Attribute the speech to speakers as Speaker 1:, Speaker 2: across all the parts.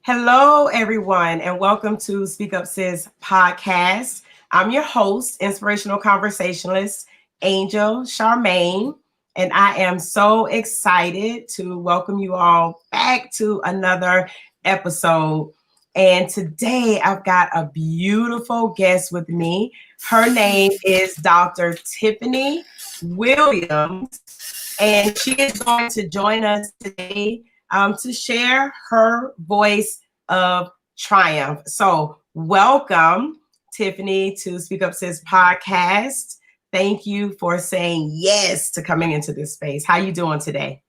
Speaker 1: Hello, everyone, and welcome to Speak Up Sis podcast. I'm your host, inspirational conversationalist, Angel Charmaine, and I am so excited to welcome you all back to another episode. And today I've got a beautiful guest with me. Her name is Dr. Tiffanie Williams, and she is going to join us today to share her voice of triumph. So, welcome, Tiffanie, to Speak Up Sis podcast. Thank you for saying yes to coming into this space. How you doing today?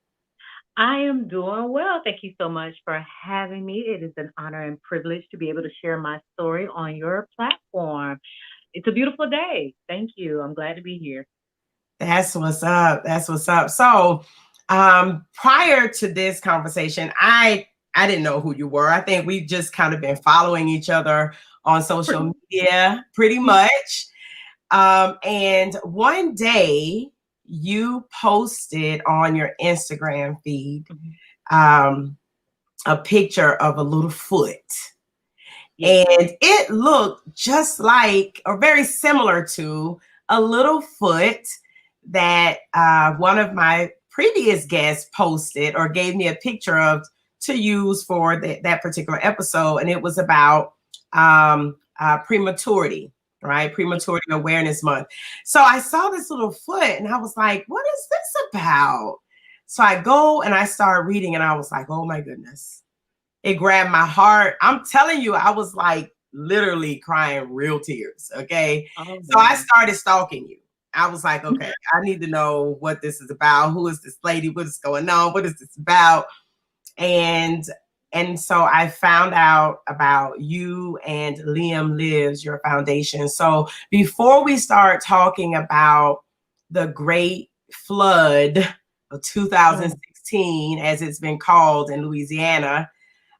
Speaker 2: I am doing well. Thank you so much for having me. It is an honor and privilege to be able to share my story on your platform. It's a beautiful day. Thank you. I'm glad to be here.
Speaker 1: That's what's up. That's what's up. So, prior to this conversation, I didn't know who you were. I think we've just kind of been following each other on social media, pretty much. And one day you posted on your Instagram feed
Speaker 2: Mhm.
Speaker 1: um, a picture of a little foot.
Speaker 2: Yes.
Speaker 1: And it looked just like, or very similar to, a little foot that one of my previous guests posted or gave me a picture of to use for that particular episode. And it was about prematurity, right? Prematurity Awareness Month. So I saw this little foot and I was like, what is this about? So I go and I start reading and I was like, oh my goodness, it grabbed my heart. I'm telling you, I was like literally crying real tears. Okay.
Speaker 2: Oh,
Speaker 1: So I
Speaker 2: wow.
Speaker 1: started stalking you. I was like, okay, I need to know what this is about. Who is this lady? What is going on? What is this about? And so I found out about you and Liam Lives, your foundation. So before we start talking about the great flood of
Speaker 2: Mm.
Speaker 1: 2016, as it's been called in Louisiana,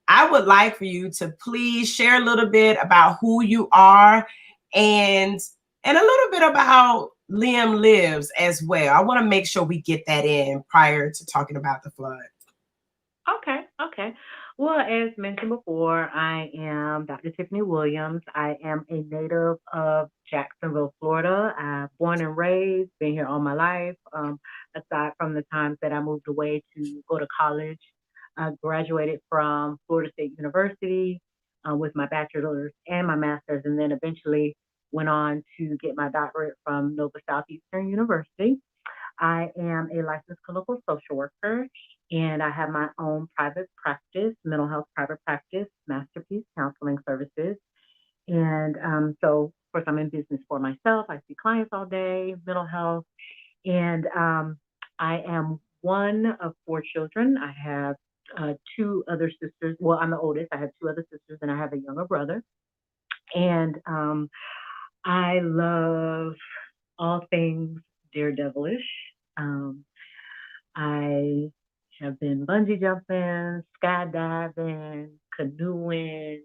Speaker 1: I would like for you to please share a little bit about who you are and a little bit about Liam Lives as well. I want to make sure we get that in prior to talking about the flood.
Speaker 2: Okay. Okay. Well, as mentioned before, I am Dr. Tiffany Williams. I am a native of Jacksonville, Florida. I'm born and raised, been here all my life. Aside from the times that I moved away to go to college, I graduated from Florida State University with my bachelor's and my master's, and then eventually went on to get my doctorate from Nova Southeastern University. I am a licensed clinical social worker and I have my own private practice, mental health private practice, Masterpiece Counseling Services. And so, of course, I'm in business for myself. I see clients all day, mental health. And I am one of four children. I have two other sisters. Well, I'm the oldest. I have two other sisters and I have a younger brother. And I love all things daredevilish. Um, I have been bungee jumping, skydiving, canoeing,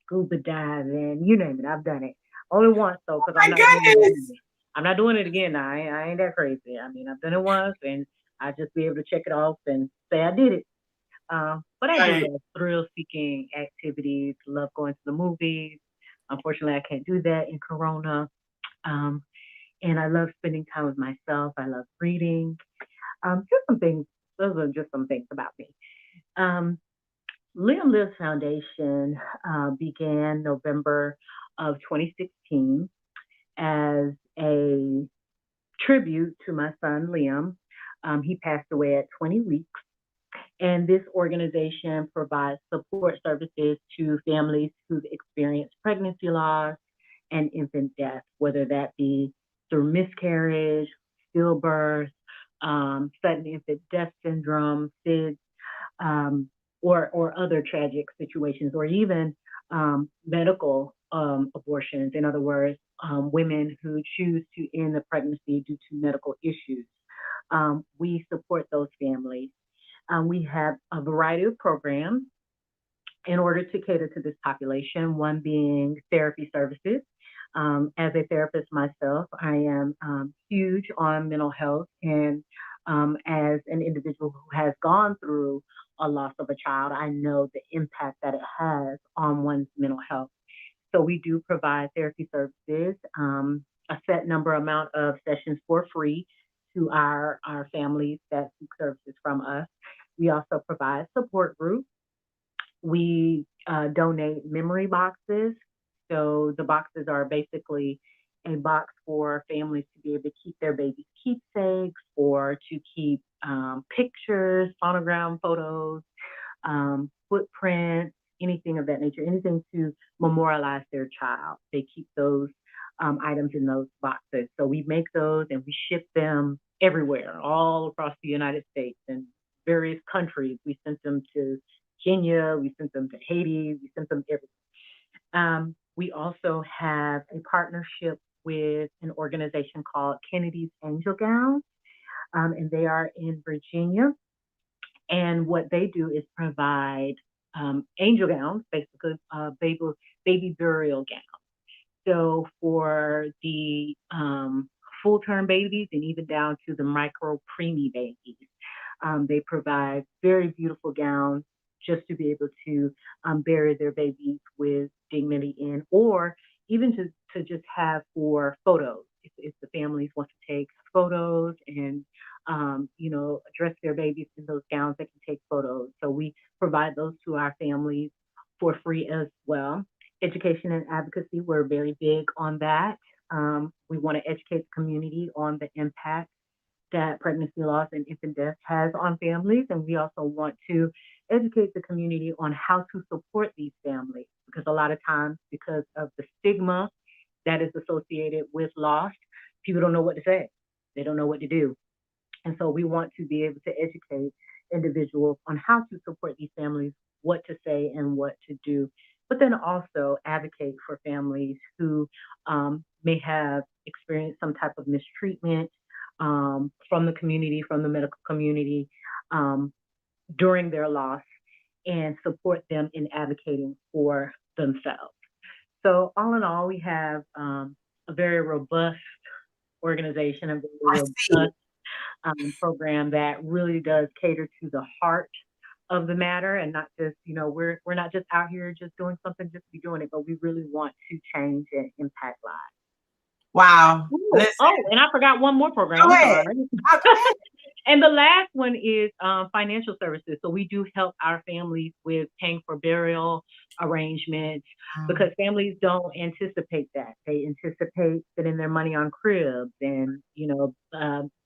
Speaker 2: scuba diving, you name it. I've done it. Only once though, because I'm
Speaker 1: My
Speaker 2: not doing it
Speaker 1: goodness.
Speaker 2: again. I'm not doing it again. I ain't that crazy. I mean, I've done it once, and I just be able to check it off and say I did it. But I do
Speaker 1: Right.
Speaker 2: love thrill-seeking activities. Love going to the movies. Unfortunately, I can't do that in Corona. Um, and I love spending time with myself. I love reading. Just some things. Those are just some things about me. Um, Liam Lives Foundation began November of 2016 as a tribute to my son Liam. He passed away at 20 weeks, and this organization provides support services to families who've experienced pregnancy loss and infant death, whether that be through miscarriage, stillbirth, sudden infant death syndrome, SIDS, um, or other tragic situations, or even medical abortions. In other words, women who choose to end the pregnancy due to medical issues. We support those families. We have a variety of programs in order to cater to this population, one being therapy services. As a therapist myself, I am huge on mental health, and as an individual who has gone through a loss of a child, I know the impact that it has on one's mental health. So we do provide therapy services, a set number amount of sessions for free to our families that seek services from us. We also provide support groups. We donate memory boxes. So the boxes are basically a box for families to be able to keep their baby's keepsakes or to keep pictures, sonogram photos, footprints, anything of that nature, anything to memorialize their child. They keep those items in those boxes. So we make those and we ship them everywhere, all across the United States and various countries. We sent them to Kenya, we sent them to Haiti, we sent them everywhere. We also have a partnership with an organization called Kennedy's Angel Gowns, and they are in Virginia. And what they do is provide angel gowns, basically baby burial gowns. So for the full-term babies and even down to the micro preemie babies, they provide very beautiful gowns just to be able to bury their babies with dignity in, or even to just have for photos. If the families want to take photos and dress their babies in those gowns, they can take photos. So we provide those to our families for free as well. Education and advocacy, we're very big on that. We want to educate the community on the impact that pregnancy loss and infant death has on families. And we also want to educate the community on how to support these families, because a lot of times, because of the stigma that is associated with loss, people don't know what to say. They don't know what to do. And so we want to be able to educate individuals on how to support these families, what to say and what to do, but then also advocate for families who may have experienced some type of mistreatment from the community, from the medical community during their loss, and support them in advocating for themselves. So all in all, we have a very robust organization, a very robust program that really does cater to the heart of the matter, and not just, we're not just out here just doing something just to be doing it, but we really want to change and impact lives.
Speaker 1: Wow.
Speaker 2: And I forgot one more program.
Speaker 1: Go ahead.
Speaker 2: And the last one is financial services. So we do help our families with paying for burial arrangements, because families don't anticipate that. They anticipate spending their money on cribs and,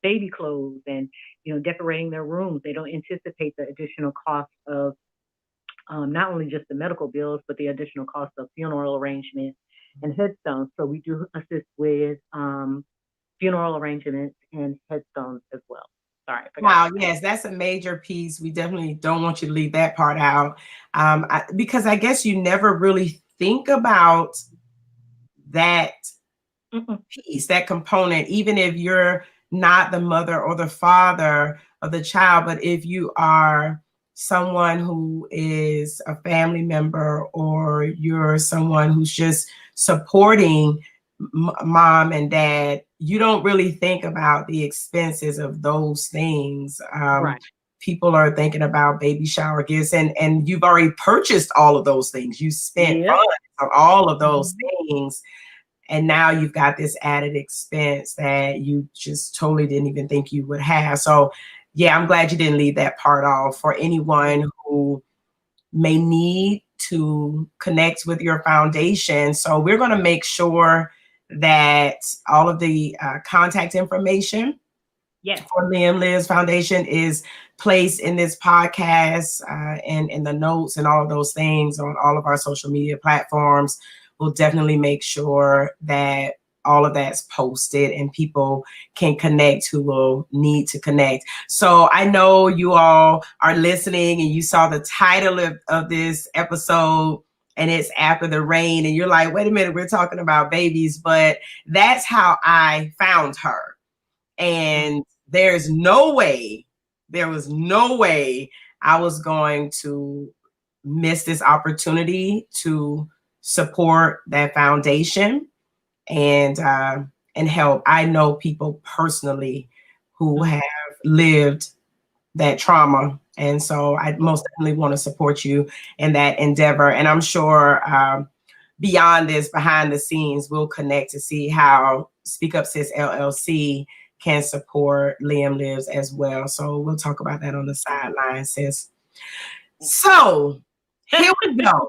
Speaker 2: baby clothes and, decorating their rooms. They don't anticipate the additional cost of not only just the medical bills, but the additional cost of funeral arrangements and headstones. So we do assist with funeral arrangements and headstones as well. Sorry.
Speaker 1: Wow. Yes, that's a major piece. We definitely don't want you to leave that part out, because I guess you never really think about that piece, that component, even if you're not the mother or the father of the child, but if you are someone who is a family member, or you're someone who's just supporting mom and dad, you don't really think about the expenses of those things.
Speaker 2: Right.
Speaker 1: People are thinking about baby shower gifts, and you've already purchased all of those things. You spent funds on all of those things, and now you've got this added expense that you just totally didn't even think you would have. So yeah, I'm glad you didn't leave that part off. For anyone who may need to connect with your foundation, so we're going to make sure that all of the contact information for Liam Lives Foundation is placed in this podcast and in the notes and all of those things on all of our social media platforms. We'll definitely make sure that all of that's posted and people can connect who will need to connect. So I know you all are listening and you saw the title of this episode, and it's After the Rain, and you're like, wait a minute, we're talking about babies, but that's how I found her. And there was no way I was going to miss this opportunity to support that foundation and help. I know people personally who have lived that trauma And so I most definitely want to support you in that endeavor. And I'm sure beyond this, behind the scenes, we'll connect to see how Speak Up Sis LLC can support Liam Lives as well. So we'll talk about that on the sideline, sis. So here we go.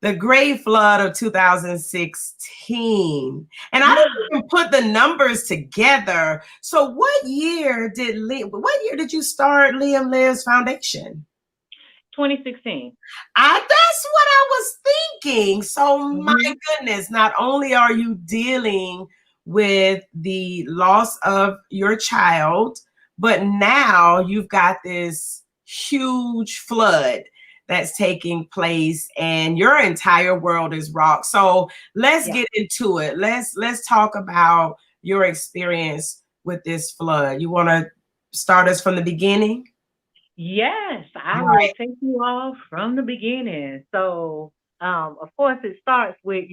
Speaker 1: The Great Flood of 2016. And I didn't even put the numbers together. So what year did you start Liam Lives Foundation?
Speaker 2: 2016.
Speaker 1: That's what I was thinking. So my
Speaker 2: Mm-hmm.
Speaker 1: goodness, not only are you dealing with the loss of your child, but now you've got this huge flood that's taking place and your entire world is rocked. So let's
Speaker 2: Yeah.
Speaker 1: get into it. Let's talk about your experience with this flood. You want to start us from the beginning?
Speaker 2: Yes, I
Speaker 1: All
Speaker 2: will
Speaker 1: right.
Speaker 2: take you off from the beginning. So, of course, it starts with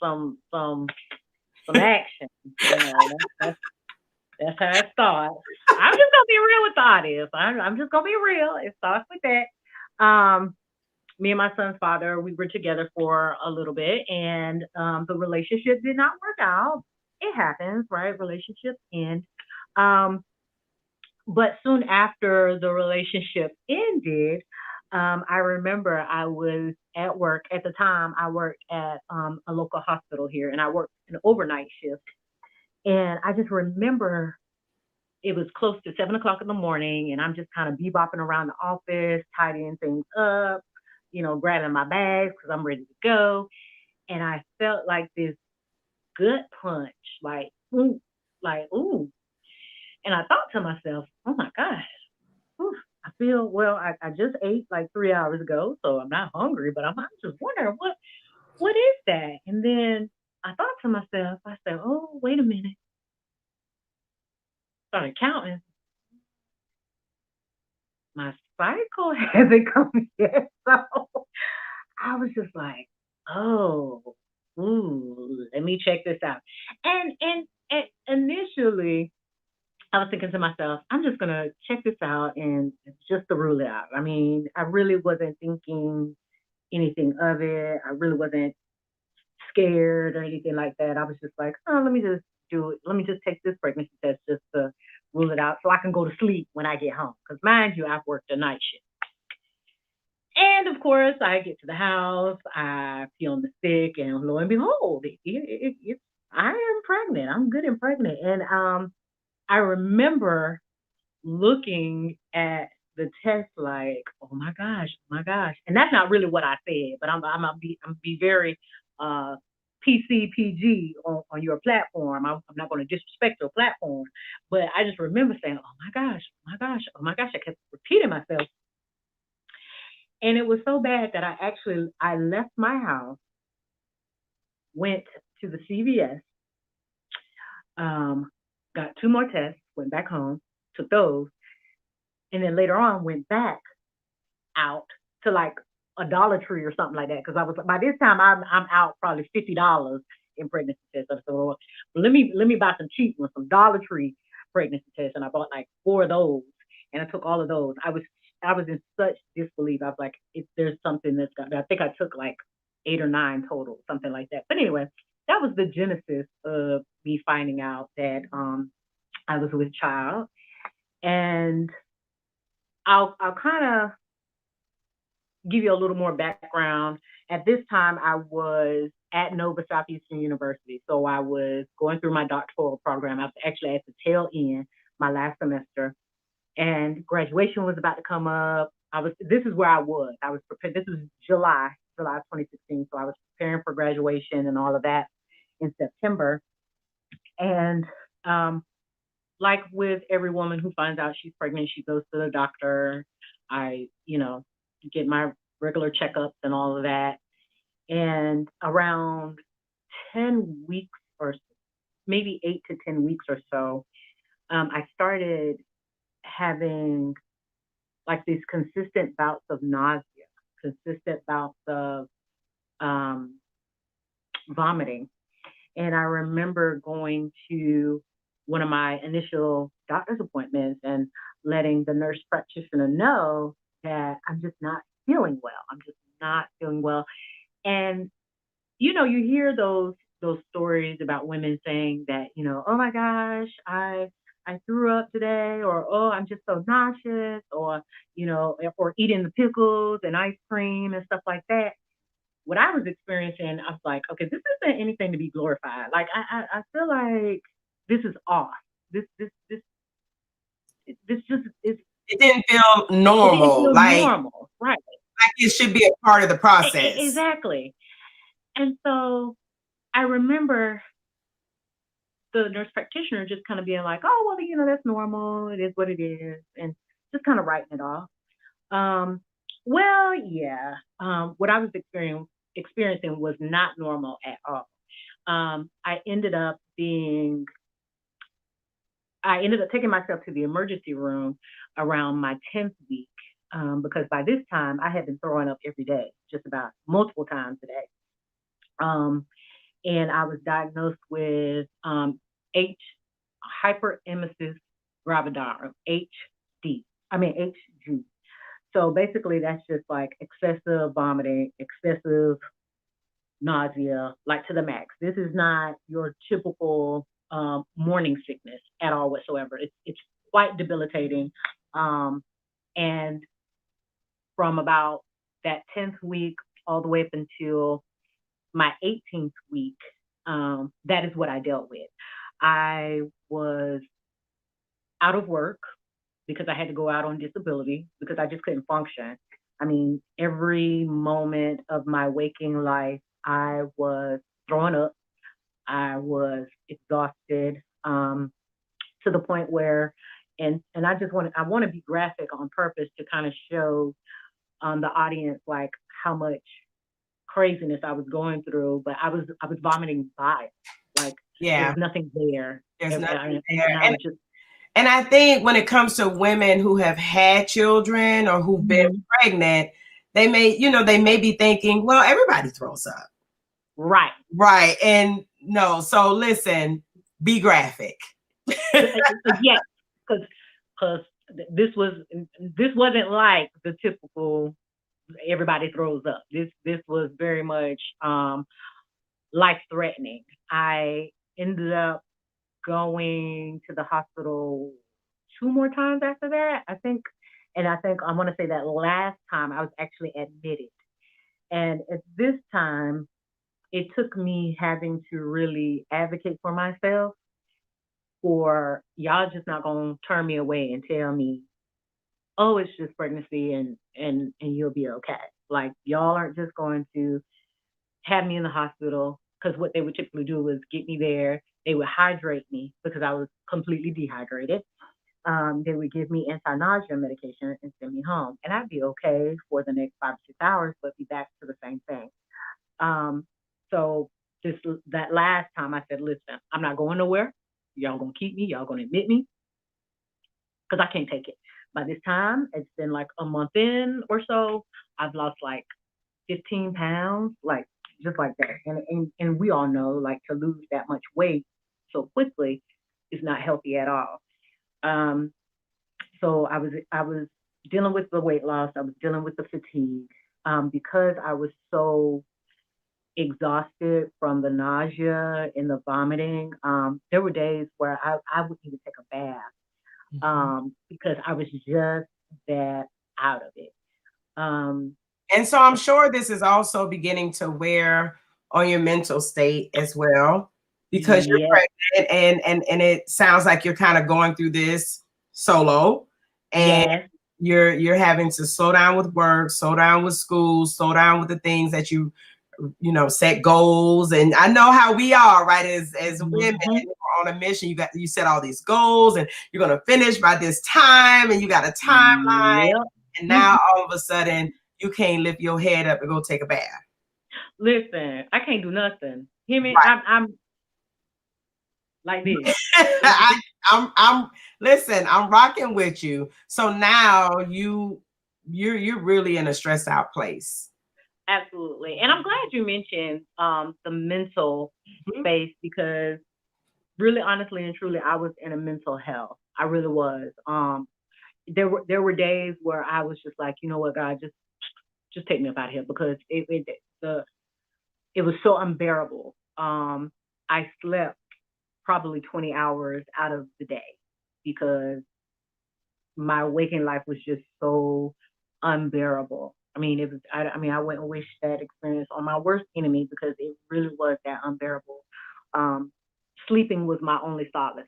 Speaker 2: some some some action. That's how it starts. I'm just gonna be real with the audience. I'm just gonna be real. It starts with that. Me and my son's father, we were together for a little bit, and the relationship did not work out. It happens, right? Relationships end. Um, but soon after the relationship ended, I remember I was at work. At the time, I worked at a local hospital here, and I worked an overnight shift. And I just remember it was close to 7 o'clock in the morning, and I'm just kind of bebopping around the office, tidying things up, grabbing my bags because I'm ready to go. And I felt like this gut punch, like, ooh. And I thought to myself, oh my gosh, whew, I feel well. I just ate like 3 hours ago, so I'm not hungry, but I'm just wondering what is that? And then I thought to myself, I said, oh, wait a minute. Started counting. My cycle hasn't come yet, so I was just like, oh, ooh, let me check this out. And initially, I was thinking to myself, I'm just gonna check this out and just to rule it out. I mean, I really wasn't thinking anything of it. I really wasn't scared or anything like that. I was just like, oh, let me just do it. Let me just take this pregnancy test just to rule it out so I can go to sleep when I get home. Because mind you, I've worked a night shift. And of course, I get to the house, I pee on the stick, and lo and behold, I am pregnant. I'm good and pregnant. And I remember looking at the test like, oh my gosh, oh my gosh. And that's not really what I said, but I'm be very uh PCPG on your platform. I'm not going to disrespect your platform, but I just remember saying, oh my gosh, oh my gosh, oh my gosh. I kept repeating myself, and it was so bad that I left my house, went to the CVS, um, got two more tests, went back home, took those, and then later on went back out to like a Dollar Tree or something like that. Because I was by this time I'm out probably $50 in pregnancy tests. So well, let me buy some cheap ones, some Dollar Tree pregnancy tests, and I bought like four of those, and I took all of those. I was in such disbelief. I was like, if there's something that's got. I think I took like 8 or 9 total, something like that. But anyway, that was the genesis of me finding out that I was with child, and I'll kind of give you a little more background. At this time, I was at Nova Southeastern University. So I was going through my doctoral program. I was actually at the tail end, my last semester, and graduation was about to come up. This is where I was. I was prepared. This was July 2016. So I was preparing for graduation and all of that in September. And um, like with every woman who finds out she's pregnant, she goes to the doctor. I get my regular checkups and all of that. And around 10 weeks or maybe 8 to 10 weeks or so, I started having like these consistent bouts of nausea, consistent bouts of um, vomiting. And I remember going to one of my initial doctor's appointments and letting the nurse practitioner know that I'm just not feeling well. I'm just not feeling well. And you hear those stories about women saying that, oh my gosh, I threw up today, or oh, I'm just so nauseous, or or eating the pickles and ice cream and stuff like that. What I was experiencing, I was like, okay, this isn't anything to be glorified. Like I feel like this is off. This just is.
Speaker 1: It didn't feel
Speaker 2: It didn't
Speaker 1: normal,
Speaker 2: feel normal, right?
Speaker 1: like it should be a part of the process.
Speaker 2: Exactly. And so I remember the nurse practitioner just kind of being like, "Oh, well, that's normal. It is what it is," and just kind of writing it off. Um, well, yeah. What I was experiencing was not normal at all. I ended up taking myself to the emergency room around my 10th week, because by this time I had been throwing up every day, just about multiple times a day. Um, and I was diagnosed with H hyperemesis gravidarum, HD. I mean HG. So basically, that's just like excessive vomiting, excessive nausea, like to the max. This is not your typical morning sickness at all whatsoever. It's quite debilitating, and from about that 10th week all the way up until my 18th week, that is what I dealt with. I was out of work because I had to go out on disability because I just couldn't function. I mean, every moment of my waking life, I was throwing up. I was exhausted, to the point where, and I want to be graphic on purpose to kind of show the audience like how much craziness I was going through, but I was vomiting bile. Like there
Speaker 1: Yeah,
Speaker 2: was nothing there.
Speaker 1: there's
Speaker 2: And,
Speaker 1: nothing
Speaker 2: and,
Speaker 1: there.
Speaker 2: and I was just.
Speaker 1: And I think when it comes to women who have had children or who've been
Speaker 2: Mhm.
Speaker 1: pregnant, they may be thinking, well, everybody throws up.
Speaker 2: Right.
Speaker 1: Right. And no, so listen, be graphic.
Speaker 2: Yes, because this wasn't like the typical everybody throws up. This was very much life threatening. I ended up going to the hospital two more times after that, I think. And I think I want to say that last time I was actually admitted. And at this time, it took me having to really advocate for myself, for y'all just not gonna turn me away and tell me, oh, it's just pregnancy and you'll be okay. Like y'all aren't just going to have me in the hospital, because what they would typically do was get me there. They would hydrate me because I was completely dehydrated. They would give me anti-nausea medication and send me home, and I'd be okay for the next 5 to 6 hours, but be back to the same thing. Um, so this that last time I said, listen, I'm not going nowhere. Y'all gonna keep me. Y'all gonna admit me because I can't take it. By this time, it's been like a month in or so. I've lost like 15 pounds, like just like that. And we all know, like, to lose that much weight so quickly is not healthy at all. Um, so I was dealing with the weight loss. I was dealing with the fatigue, because I was so exhausted from the nausea and the vomiting. There were days where I wouldn't even take a bath, because I was just that out of it. Um,
Speaker 1: And so I'm sure this is also beginning to wear on your mental state as well, because you're
Speaker 2: yeah,
Speaker 1: pregnant and it sounds like you're kind of going through this solo, and
Speaker 2: yes,
Speaker 1: you're having to slow down with work, slow down with school, slow down with the things that set goals. And I know how we are, right? As women
Speaker 2: hmm
Speaker 1: on a mission, you set all these goals and you're gonna finish by this time and you got a timeline.
Speaker 2: yep.
Speaker 1: And now all of a sudden you can't lift your head up and go take a bath.
Speaker 2: Listen, I can't do nothing. Hear me?
Speaker 1: Right.
Speaker 2: I'm like this.
Speaker 1: I'm listen, I'm rocking with you. So now you're really in a stressed out place.
Speaker 2: Absolutely. And I'm glad you mentioned the mental
Speaker 1: Mhm.
Speaker 2: space, because really honestly and truly I was in a mental hell. I really was. there were days where I was just like, you know what, God, just take me up out of here because it was so unbearable. I slept probably 20 hours out of the day because my waking life was just so unbearable. I mean, it was. I mean, I wouldn't wish that experience on my worst enemy because it really was that unbearable. Um, Sleeping was my only solace.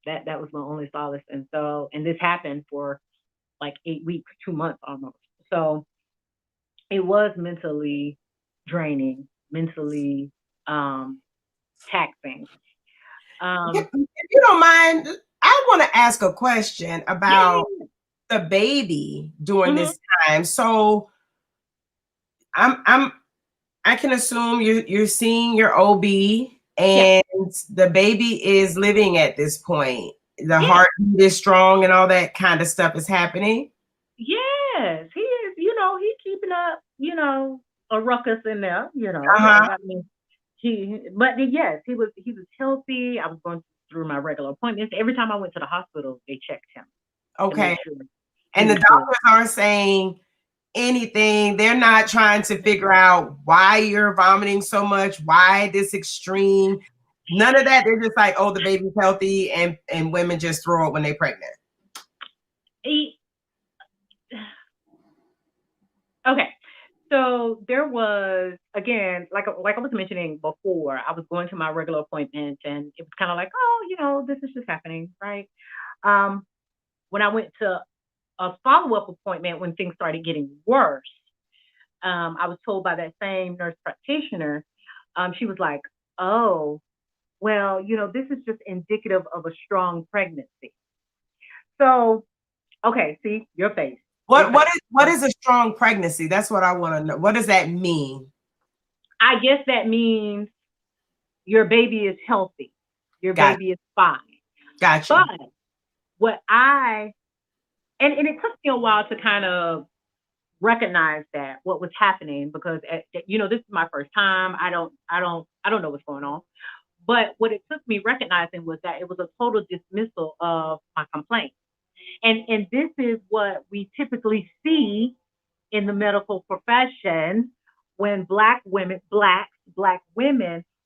Speaker 2: That was my only solace, and this happened for like 8 weeks, 2 months almost. So it was mentally draining, mentally um, taxing. Um,
Speaker 1: If you don't mind, I want to ask a question
Speaker 2: yeah,
Speaker 1: about the baby during
Speaker 2: hmm
Speaker 1: this time. So I'm I can assume you're seeing your OB
Speaker 2: yeah,
Speaker 1: and the baby is living at this point. The
Speaker 2: yeah.
Speaker 1: heartbeat is strong and all that kind of stuff is happening.
Speaker 2: Yes, he is. He's keeping up. A ruckus in there.
Speaker 1: Uh-huh.
Speaker 2: I mean, but yes, he was healthy. I was going through my regular appointments. Every time I went to the hospital, they checked him to make
Speaker 1: Okay.
Speaker 2: sure he
Speaker 1: And the
Speaker 2: was good.
Speaker 1: doctors aren't saying anything. They're not trying to figure out why you're vomiting so much, why this extreme. None of that. They're just like, oh, the baby's healthy, and women just throw it when they're pregnant.
Speaker 2: He, okay, so there was again, like I was mentioning before, I was going to my regular appointments, and it was kind of like, oh, this is just happening, right? Um, when I went to a follow up appointment when things started getting worse, I was told by that same nurse practitioner, she was like, oh, well, this is just indicative of a strong pregnancy. So, okay, see, your face, your
Speaker 1: What
Speaker 2: face.
Speaker 1: what is what is a strong pregnancy? That's what I want to know. What does that mean?
Speaker 2: I guess that means your baby is healthy, your
Speaker 1: Got
Speaker 2: baby is fine.
Speaker 1: got
Speaker 2: But
Speaker 1: you.
Speaker 2: what and it took me a while to kind of recognize that what was happening because this is my first time. I don't know what's going on. But what it took me recognizing was that it was a total dismissal of my complaint. And this is what we typically see in the medical profession when black women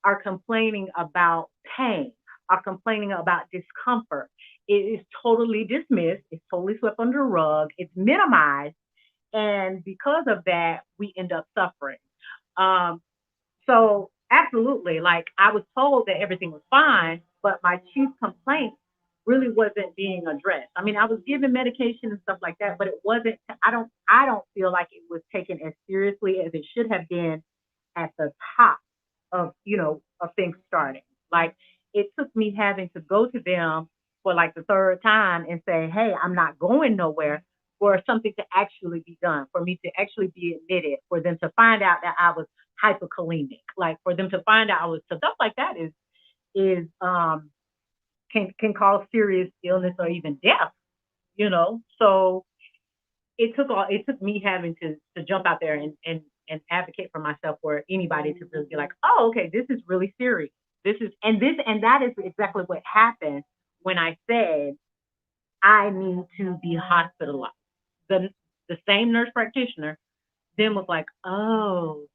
Speaker 2: are complaining about pain, are complaining about discomfort. It is totally dismissed, it's totally swept under the rug, it's minimized, and because of that, we end up suffering. Um, so absolutely, like I was told that everything was fine, but my chief complaint really wasn't being addressed. I mean, I was given medication and stuff like that, but it wasn't. I don't feel like it was taken as seriously as it should have been at the top of things starting. Like it took me having to go to them for like the third time and say, "Hey, I'm not going nowhere." For something to actually be done, for me to actually be admitted, for them to find out that I was hyperkalemic, like for them to find out I was so stuff like that is can cause serious illness or even death. So it took me having to jump out there and advocate for myself for anybody to really be like, oh, okay, this is really serious. That is exactly what happened when I said I need to be hospitalized. The same nurse practitioner then was like, oh,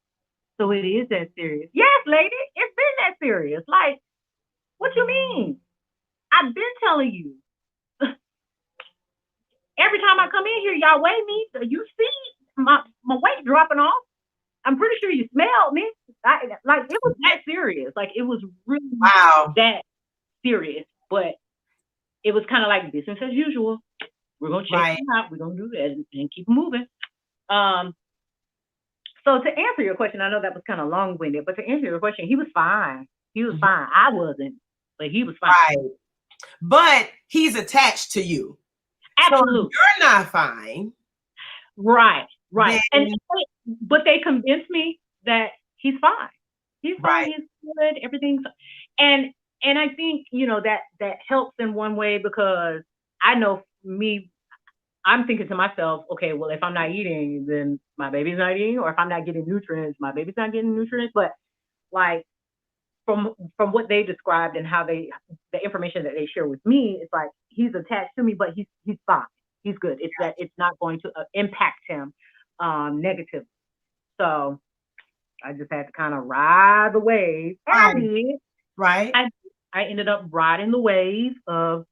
Speaker 2: so it is that serious. Yes, lady, it's been that serious. Like, what you mean? I've been telling you. Every time I come in here, y'all weigh me. So you see my weight dropping off. I'm pretty sure you smelled me. Like it was that serious. Like it was really
Speaker 1: Wow.
Speaker 2: that serious. But it was kind of like business as usual. We're gonna check
Speaker 1: Right.
Speaker 2: you out. We're gonna do that and keep moving. Um, so to answer your question, I know that was kind of long winded, but to answer your question, he was fine. He was fine. I wasn't, but he was fine.
Speaker 1: Right. But he's attached to you. So if
Speaker 2: Absolutely.
Speaker 1: you're not fine,
Speaker 2: Right.
Speaker 1: then
Speaker 2: Right. But they convinced me that he's fine. He's fine.
Speaker 1: right.
Speaker 2: He's good. Everything's and and I think that helps in one way because I know me. I'm thinking to myself, okay, well, if I'm not eating, then my baby's not eating, or if I'm not getting nutrients, my baby's not getting nutrients. But like from what they described and how the information that they share with me, it's like he's attached to me, but he's fine. He's good. It's not going to impact him negatively. So I just had to kind of ride the wave, and I
Speaker 1: Right.
Speaker 2: did.
Speaker 1: Right.
Speaker 2: I I ended up riding the wave of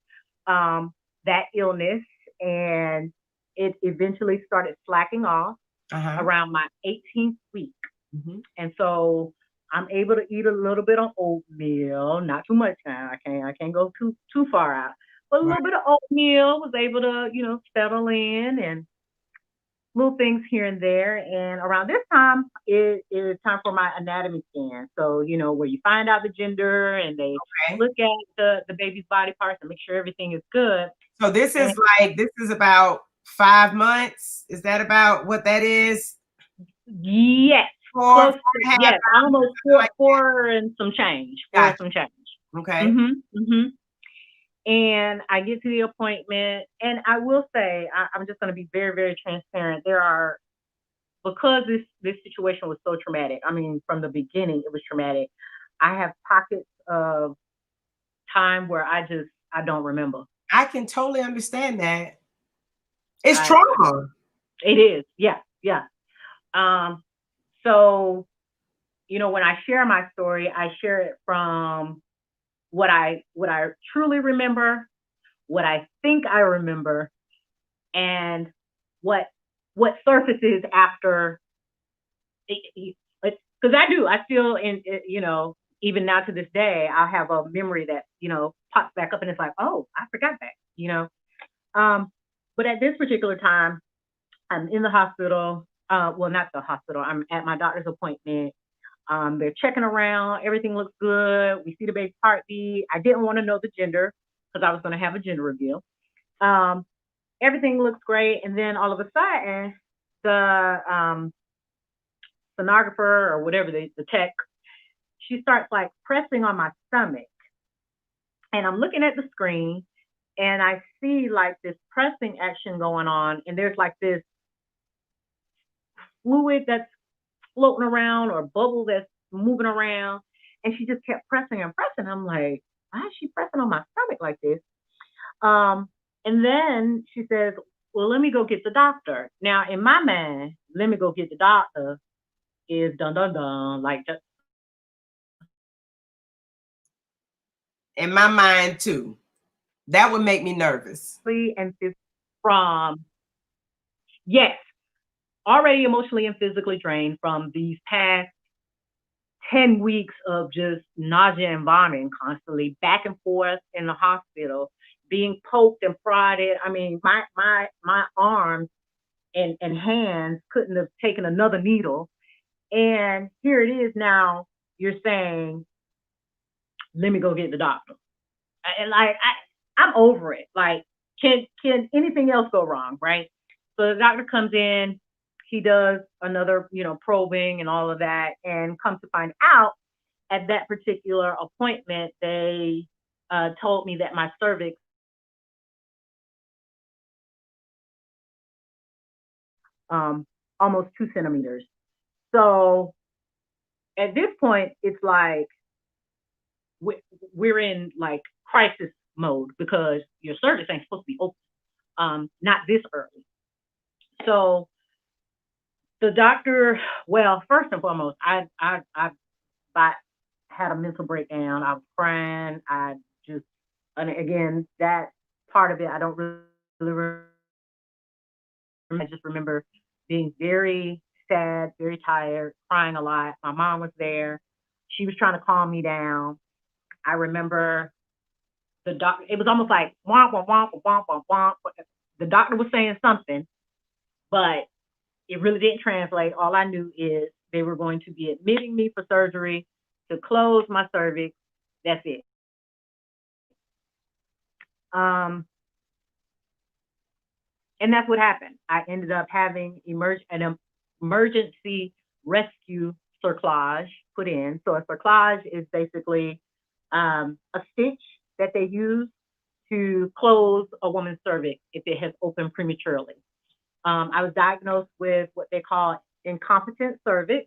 Speaker 2: um, that illness, and it eventually started slacking off
Speaker 1: Uh-huh.
Speaker 2: around my 18th week.
Speaker 1: Hmm.
Speaker 2: And so I'm able to eat a little bit of oatmeal, not too much now. I can't go too far out, but a
Speaker 1: Right.
Speaker 2: little bit of oatmeal, was able to settle in, and little things here and there. And around this time, it is time for my anatomy scan. So where you find out the gender, and they
Speaker 1: Okay.
Speaker 2: look at the baby's body parts and make sure everything is good.
Speaker 1: So
Speaker 2: And
Speaker 1: this is about 5 months. Is that about what that is?
Speaker 2: yes,
Speaker 1: Four,
Speaker 2: close
Speaker 1: four
Speaker 2: to,
Speaker 1: and a half,
Speaker 2: yes, almost
Speaker 1: something like
Speaker 2: four and some change, four and
Speaker 1: that.
Speaker 2: some change.
Speaker 1: Gotcha. Okay.
Speaker 2: Mhm. And I get to the appointment, and I will say, I'm just going to be very, very transparent. There are, because this situation was so traumatic. I mean, from the beginning, it was traumatic. I have pockets of time where I don't remember.
Speaker 1: I can totally understand that. It's
Speaker 2: I
Speaker 1: trauma.
Speaker 2: It is, yeah, yeah. Um, so when I share my story, I share it from what I truly remember, what I think I remember, and what what surfaces after. Because I still, even now to this day, I have a memory that pops back up, and it's like, oh, I forgot that. Um, but at this particular time, I'm in the hospital. Well, not the hospital. I'm at my doctor's appointment. They're checking around. Everything looks good. We see the baby's heartbeat. I didn't want to know the gender because I was going to have a gender reveal. Um, Everything looks great, and then all of a sudden, the sonographer, or whatever, the tech, she starts like pressing on my stomach, and I'm looking at the screen, and I see like this pressing action going on, and there's like this fluid that's floating around, or bubble that's moving around, and she just kept pressing and pressing. I'm like, why is she pressing on my stomach like this? Um, and then she says, well, let me go get the doctor. Now, in my mind, let me go get the doctor is dun dun dun, like just
Speaker 1: In my mind too. That would make me nervous.
Speaker 2: and from, yes, already emotionally and physically drained from these past 10 weeks of just nausea and vomiting constantly back and forth in the hospital, being poked and prodded. I mean, my arms and hands couldn't have taken another needle. And here it is now, you're saying, let me go get the doctor. And like, I'm over it. Like, can anything else go wrong, right? So the doctor comes in, he does another, probing and all of that, and comes to find out, at that particular appointment, they told me that my cervix almost 2 centimeters. So at this point, it's like we're in like crisis mode because your cervix ain't supposed to be open, not this early. So the doctor, well, first and foremost, I had a mental breakdown. I was crying. Just, and again, that part of it, I don't really remember. I just remember being very sad, very tired, crying a lot. My mom was there. She was trying to calm me down. I remember the doctor, it was almost like womp, womp, womp, womp, womp, womp. The doctor was saying something, but it really didn't translate. All I knew is they were going to be admitting me for surgery to close my cervix. That's it. Um, and that's what happened. I ended up having an emergency rescue cerclage put in. So a cerclage is basically a stitch that they use to close a woman's cervix if it has opened prematurely. I was diagnosed with what they call incompetent cervix,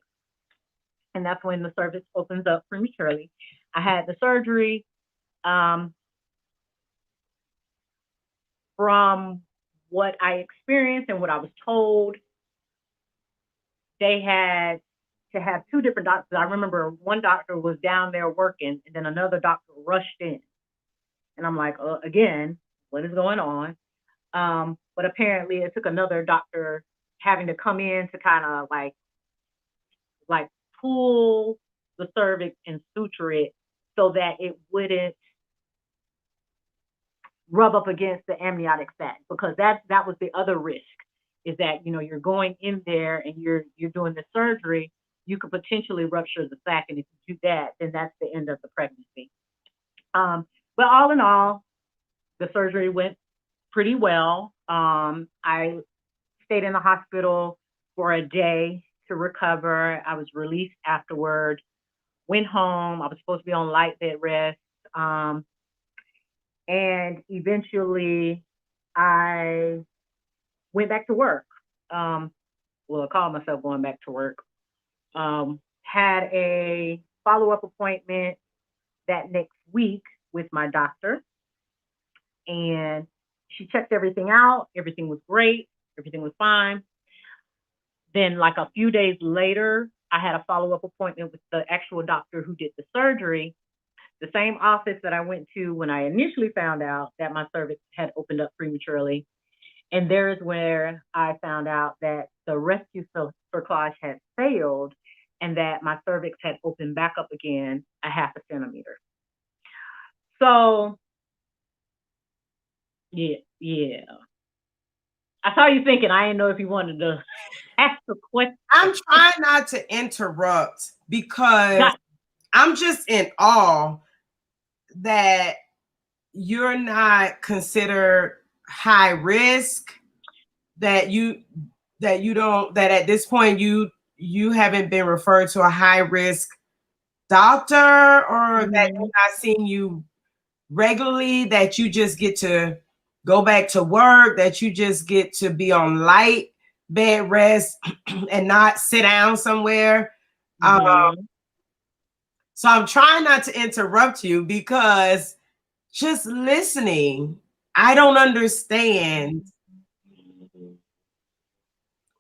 Speaker 2: and that's when the cervix opens up prematurely. I had the surgery. Um, from what I experienced and what I was told, they had to have two different doctors. I remember one doctor was down there working, and then another doctor rushed in. And I'm like, again, what is going on? But apparently, it took another doctor having to come in to kind of like pull the cervix and suture it so that it wouldn't rub up against the amniotic sac, because that was the other risk, is that you're going in there and you're doing the surgery, you could potentially rupture the sac, and if you do that, then that's the end of the pregnancy. But all in all, the surgery went pretty well. I stayed in the hospital for a day to recover. I was released afterward, went home. I was supposed to be on light bed rest. And eventually I went back to work. Well, I called myself going back to work. Had a follow-up appointment that next week with my doctor, and she checked everything out. Everything was great. Everything was fine. Then, like a few days later, I had a follow-up appointment with the actual doctor who did the surgery, the same office that I went to when I initially found out that my cervix had opened up prematurely. And there is where I found out that the rescue cerclage had failed and that my cervix had opened back up again a half a centimeter. So, yeah. I saw you thinking. I didn't know if you wanted to ask a question.
Speaker 1: I'm trying not to interrupt because I'm just in awe that you're not considered high risk, that at this point you haven't been referred to a high risk doctor, or that they're not seeing you regularly, that you just get to go back to work, that you just get to be on light bed rest and not sit down somewhere. So I'm trying not to interrupt you because just listening, I don't understand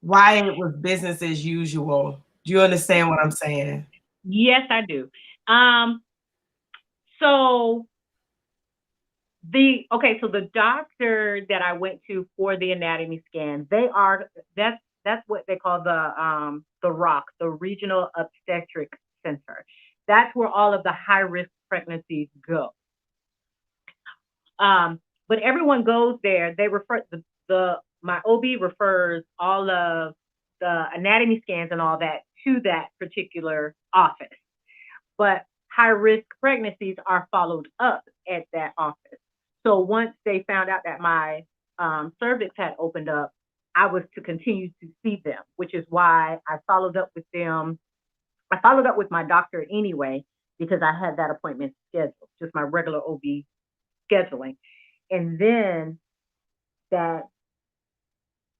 Speaker 1: why it was business as usual. Do you understand what I'm saying?
Speaker 2: Yes, I do. So the doctor that I went to for the anatomy scan, that's what they call the ROC, the Regional Obstetric Center. That's where all of the high risk pregnancies go. But everyone goes there. They refer my OB refers all of the anatomy scans and all that to that particular office. But high risk pregnancies are followed up at that office. So once they found out that my cervix had opened up, I was to continue to see them, which is why I followed up with them. I followed up with my doctor anyway, because I had that appointment scheduled, just my regular OB scheduling. And then that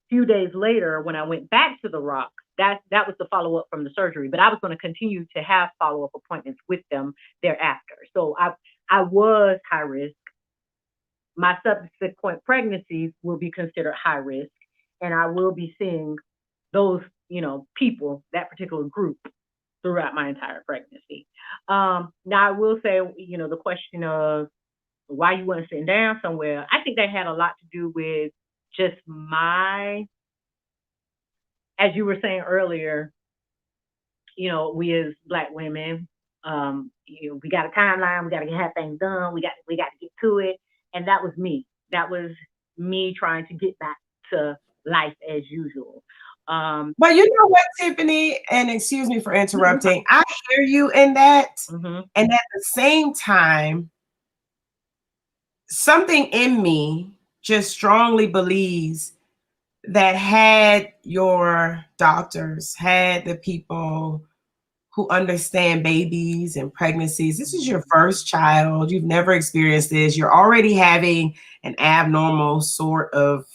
Speaker 2: few days later, when I went back to the ROC, that was the follow-up from the surgery, but I was going to continue to have follow-up appointments with them thereafter. So I was high risk. My subsequent pregnancies will be considered high risk, and I will be seeing those, people, that particular group, throughout my entire pregnancy. Now, I will say, the question of why you weren't sitting down somewhere, I think that had a lot to do with just as you were saying earlier, we as Black women, we got a timeline, we got to have things done, we got to get to it. And that was me. That was me trying to get back to life as usual.
Speaker 1: But you know what, Tiffanie, and excuse me for interrupting, I hear you in that. And at the same time, something in me just strongly believes that had your doctors, had the people who understand babies and pregnancies, this is your first child, you've never experienced this, you're already having an abnormal sort of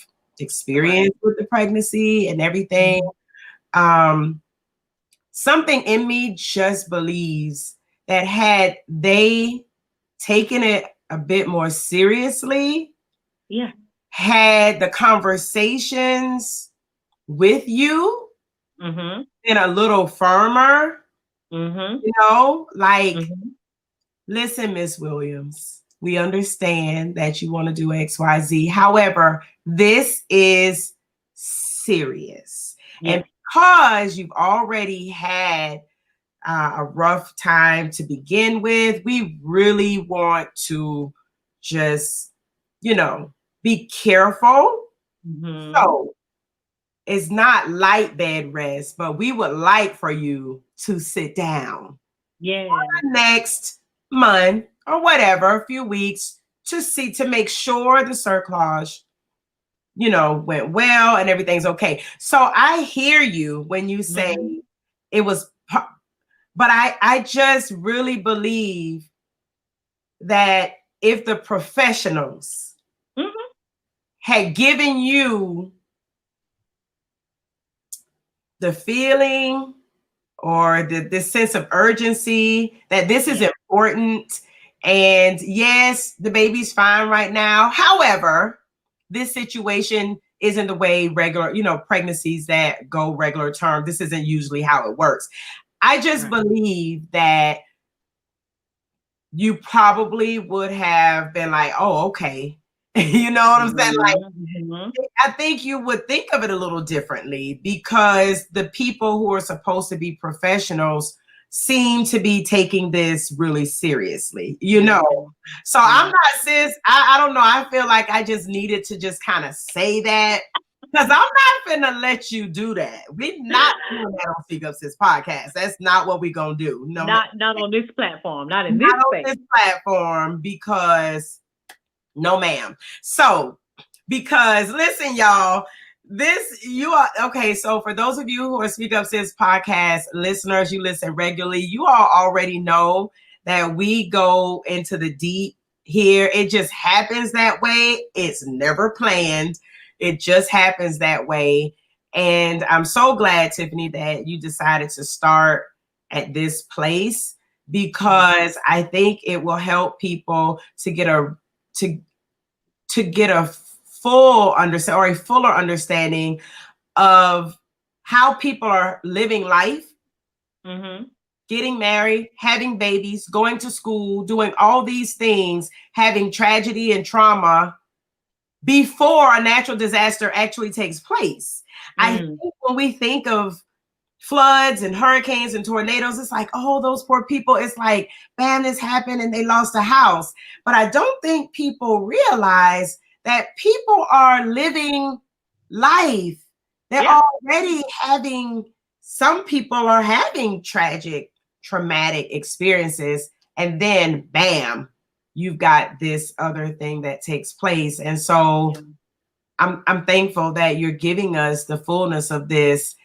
Speaker 1: experience with the pregnancy and everything. Something in me just believes that had they taken it a bit more seriously, had the conversations with you
Speaker 2: Mhm.
Speaker 1: and a little firmer,
Speaker 2: Mhm.
Speaker 1: like,
Speaker 2: Mhm.
Speaker 1: listen, Miss Williams, we understand that you want to do XYZ. However, this is serious. And
Speaker 2: Yes.
Speaker 1: because you've already had a rough time to begin with, we really want to just, be careful.
Speaker 2: Mhm.
Speaker 1: So it's not light bed rest, but we would like for you to sit down
Speaker 2: Yeah.
Speaker 1: next month or whatever, a few weeks to make sure the cerclage, went well and everything's okay. So I hear you when you say
Speaker 2: Mhm.
Speaker 1: it was, but I just really believe that if the professionals
Speaker 2: Mhm.
Speaker 1: had given you the feeling or this sense of urgency that this is
Speaker 2: Yeah.
Speaker 1: important. And yes, the baby's fine right now. However, this situation isn't the way regular, pregnancies that go regular term. This isn't usually how it works. I just
Speaker 2: Right.
Speaker 1: believe that you probably would have been like, oh, okay. You know what I'm saying? Like,
Speaker 2: Mhm. Mhm.
Speaker 1: I think you would think of it a little differently because the people who are supposed to be professionals seem to be taking this really seriously.
Speaker 2: Mhm.
Speaker 1: So I'm
Speaker 2: Yeah.
Speaker 1: not, sis. I don't know. I feel like I just needed to just kind of say that because I'm not finna let you do that. We're not doing that on Speak Up Sis podcast. That's not what we're gonna do. No,
Speaker 2: Not on this platform, not in
Speaker 1: not
Speaker 2: this
Speaker 1: on
Speaker 2: space.
Speaker 1: this platform because no, ma'am. So, because listen, y'all, you are okay. So, for those of you who are Speak Up Sis podcast listeners, you listen regularly, you all already know that we go into the deep here. It just happens that way. It's never planned, it just happens that way. And I'm so glad, Tiffanie, that you decided to start at this place
Speaker 2: Yeah.
Speaker 1: because I think it will help people to get to get a full understand or a fuller understanding of how people are living life,
Speaker 2: Mhm.
Speaker 1: getting married, having babies, going to school, doing all these things, having tragedy and trauma before a natural disaster actually takes place. I
Speaker 2: Mm.
Speaker 1: think when we think of floods and hurricanes and tornadoes, it's like, oh, those poor people. It's like, bam, this happened and they lost a house. But I don't think people realize that people are living life. They're
Speaker 2: Yeah.
Speaker 1: already having, some people are having tragic, traumatic experiences. And then, bam, you've got this other thing that takes place. And so
Speaker 2: Yeah.
Speaker 1: I'm thankful that you're giving us the fullness of this.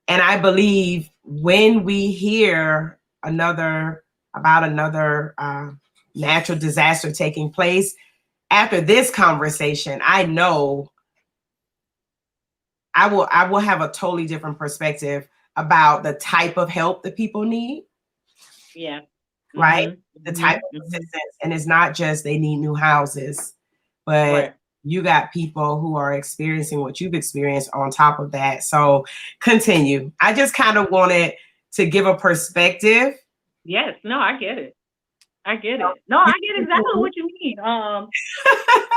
Speaker 1: And I believe when we hear about another natural disaster taking place after this conversation, I know I will have a totally different perspective about the type of help that people need,
Speaker 2: Yeah.
Speaker 1: right?
Speaker 2: Mhm.
Speaker 1: The type
Speaker 2: Mhm.
Speaker 1: of
Speaker 2: Mhm.
Speaker 1: assistance. And it's not just they need new houses, but
Speaker 2: Right.
Speaker 1: you got people who are experiencing what you've experienced on top of that. So continue. I just kind of wanted to give a perspective.
Speaker 2: Yes. No, I get it. I get it. No, I get exactly what you mean.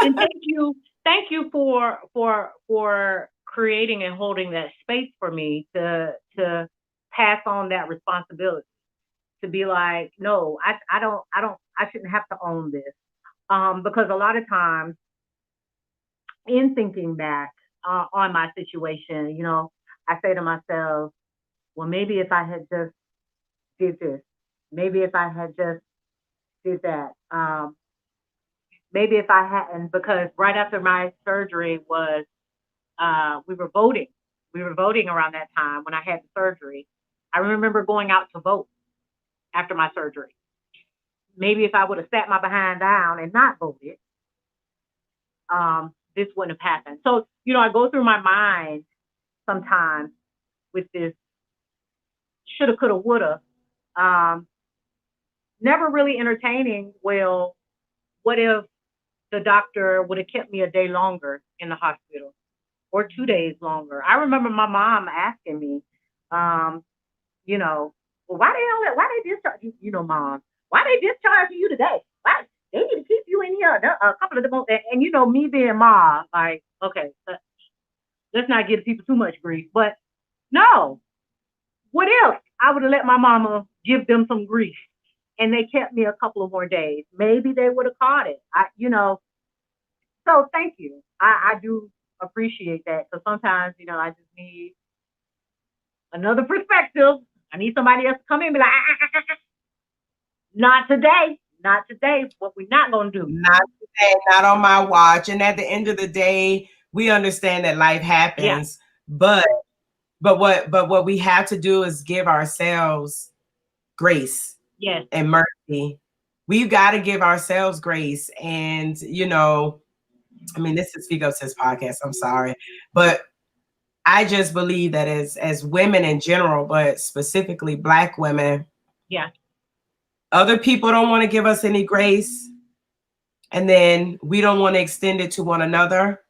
Speaker 2: And thank you for creating and holding that space for me to pass on that responsibility. To be like, no, I shouldn't have to own this. Because a lot of times in thinking back on my situation, I say to myself, well, maybe if I had just did this, maybe if I had just did that, maybe if I hadn't, because right after my surgery was, we were voting. We were voting around that time when I had the surgery. I remember going out to vote after my surgery. Maybe if I would have sat my behind down and not voted, this wouldn't have happened. So, I go through my mind sometimes with this shoulda, coulda, woulda, um, never really entertaining, well, what if the doctor would have kept me a day longer in the hospital or 2 days longer. I remember my mom asking me, um, you know, well, why they discharge you, mom, why they discharging you today? Why they need to keep you in here a couple of the months? And me being mom, like, okay, let's not give people too much grief. But no, what if I would have let my mama give them some grief and they kept me a couple of more days? Maybe they would have caught it. So thank you. I do appreciate that. So sometimes, I just need another perspective. I need somebody else to come in and be like, not today. Not today. What we're not going to do.
Speaker 1: Not today, not on my watch. And at the end of the day, we understand that life happens. Yeah. But what we have to do is give ourselves grace.
Speaker 2: Yes.
Speaker 1: And mercy. We've got to give ourselves grace. And, this is Speak Up Sis podcast. I'm sorry. But I just believe that as women in general, but specifically Black women,
Speaker 2: yeah,
Speaker 1: other people don't want to give us any grace. And then we don't want to extend it to one another.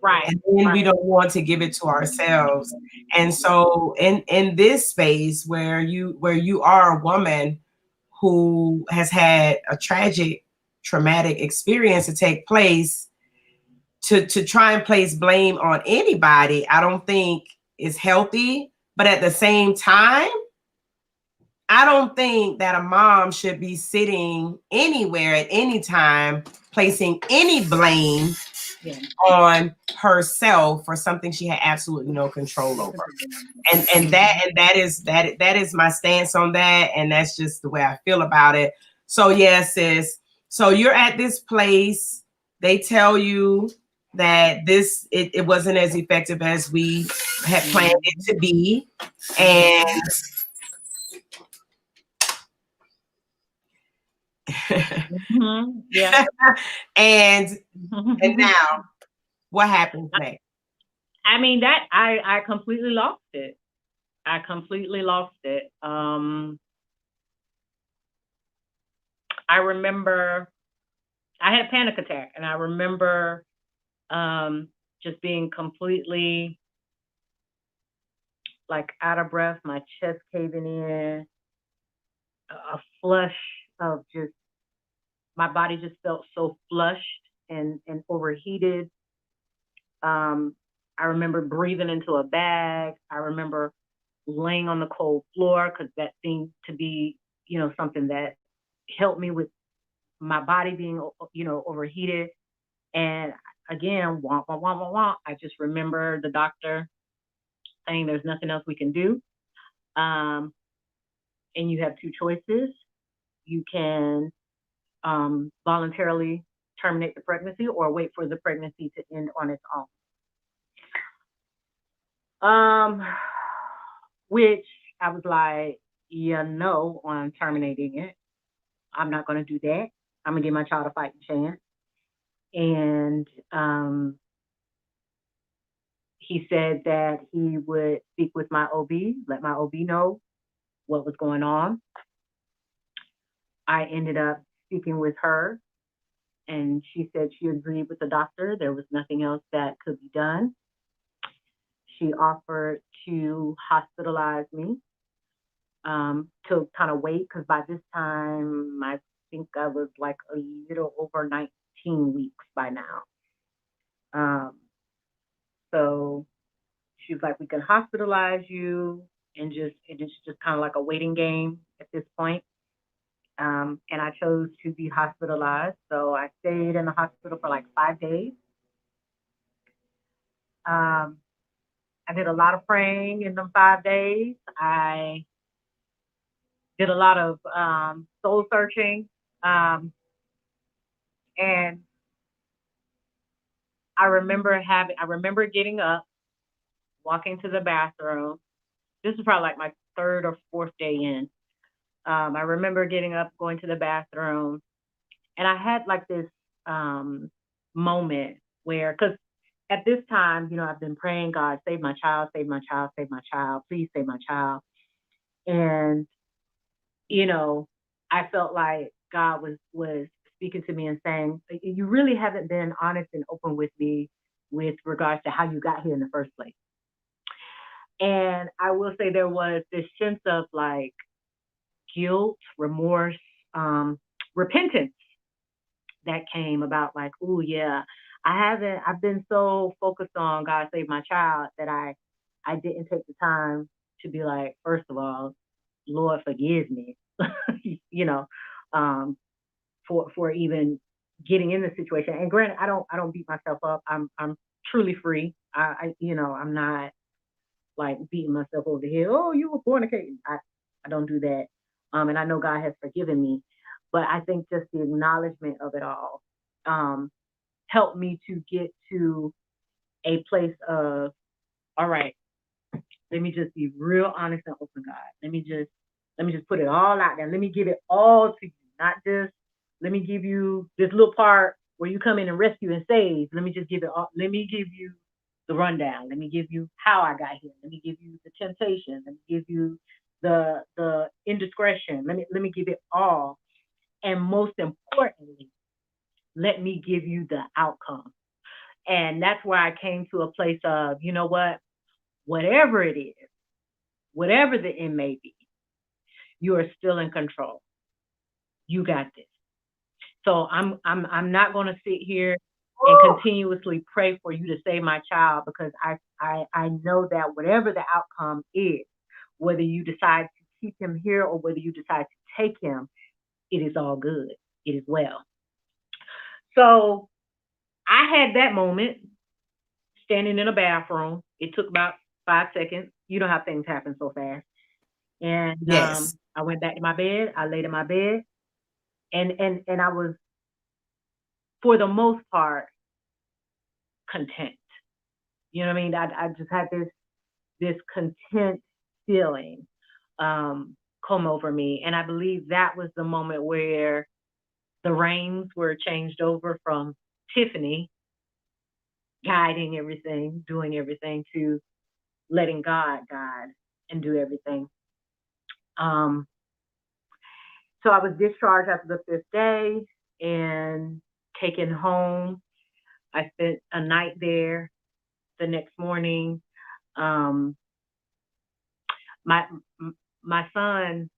Speaker 2: Right.
Speaker 1: And then we don't want to give it to ourselves. And so in this space where you are a woman who has had a traumatic experience to take place, to try and place blame on anybody, I don't think is healthy. But at the same time, I don't think that a mom should be sitting anywhere at any time placing any blame on herself for something she had absolutely no control over. And that is my stance on that. And that's just the way I feel about it. So yes, sis. So you're at this place. They tell you that it wasn't as effective as we had planned it to be. And
Speaker 2: yeah.
Speaker 1: and now what happens next?
Speaker 2: I mean, that I completely lost it. I completely lost it. I remember I had a panic attack, and I remember just being completely like out of breath, my chest caving in, a flush of just my body just felt so flushed and overheated. I remember breathing into a bag. I remember laying on the cold floor because that seemed to be, something that helped me with my body being, overheated. And again, womp, womp, womp, womp, womp. I just remember the doctor saying there's nothing else we can do. And you have two choices. You can voluntarily terminate the pregnancy or wait for the pregnancy to end on its own. Which I was like, on terminating it. I'm not going to do that. I'm going to give my child a fighting chance. And he said that he would speak with my OB, let my OB know what was going on. I ended up speaking with her, and she said she agreed with the doctor. There was nothing else that could be done. She offered to hospitalize me to kind of wait, because by this time, I think I was like a little over 19 weeks by now. So she was like, we can hospitalize you, and it's just kind of like a waiting game at this point. And I chose to be hospitalized. So I stayed in the hospital for like 5 days. I did a lot of praying in them 5 days. I did a lot of soul searching. And I remember getting up, walking to the bathroom. This is probably like my third or fourth day in. I remember getting up, going to the bathroom, and I had like this moment where, because at this time, I've been praying, God, save my child, save my child, save my child, please save my child. And, I felt like God was speaking to me and saying, "You really haven't been honest and open with me with regards to how you got here in the first place." And I will say there was this sense of like guilt, remorse, um, repentance that came about like, oh yeah, I've been so focused on God save my child that I didn't take the time to be like, first of all, Lord forgive me, you know, um, for even getting in the situation. And granted, I don't beat myself up. I'm truly free. I'm not like beating myself over the head. Oh, you were fornicating. I don't do that. And I know God has forgiven me, but I think just the acknowledgement of it all um, helped me to get to a place of, all right, let me just be real honest and open, God. Let me just put it all out there. Let me give it all to you, not just let me give you this little part where you come in and rescue and save. Let me just give it all. Let me give you the rundown. Let me give you how I got here. Let me give you the temptation. Let me give you the indiscretion. Let me give it all. And most importantly, let me give you the outcome. And that's where I came to a place of, you know what, whatever it is, whatever the end may be, you are still in control. You got this. So I'm not going to sit here and continuously pray for you to save my child because I know that whatever the outcome is, whether you decide to keep him here or whether you decide to take him, it is all good. It is well. So I had that moment standing in a bathroom. It took about 5 seconds. You know how things happen so fast. And
Speaker 1: Yes.
Speaker 2: I went back to my bed. I laid in my bed, and I was, for the most part, content. You know what I mean? I just had this content feeling come over me, and I believe that was the moment where the reins were changed over from Tiffany guiding everything, doing everything, to letting God guide and do everything. Um, so I was discharged after the fifth day and taken home. I spent a night there. The next morning, um, my my son,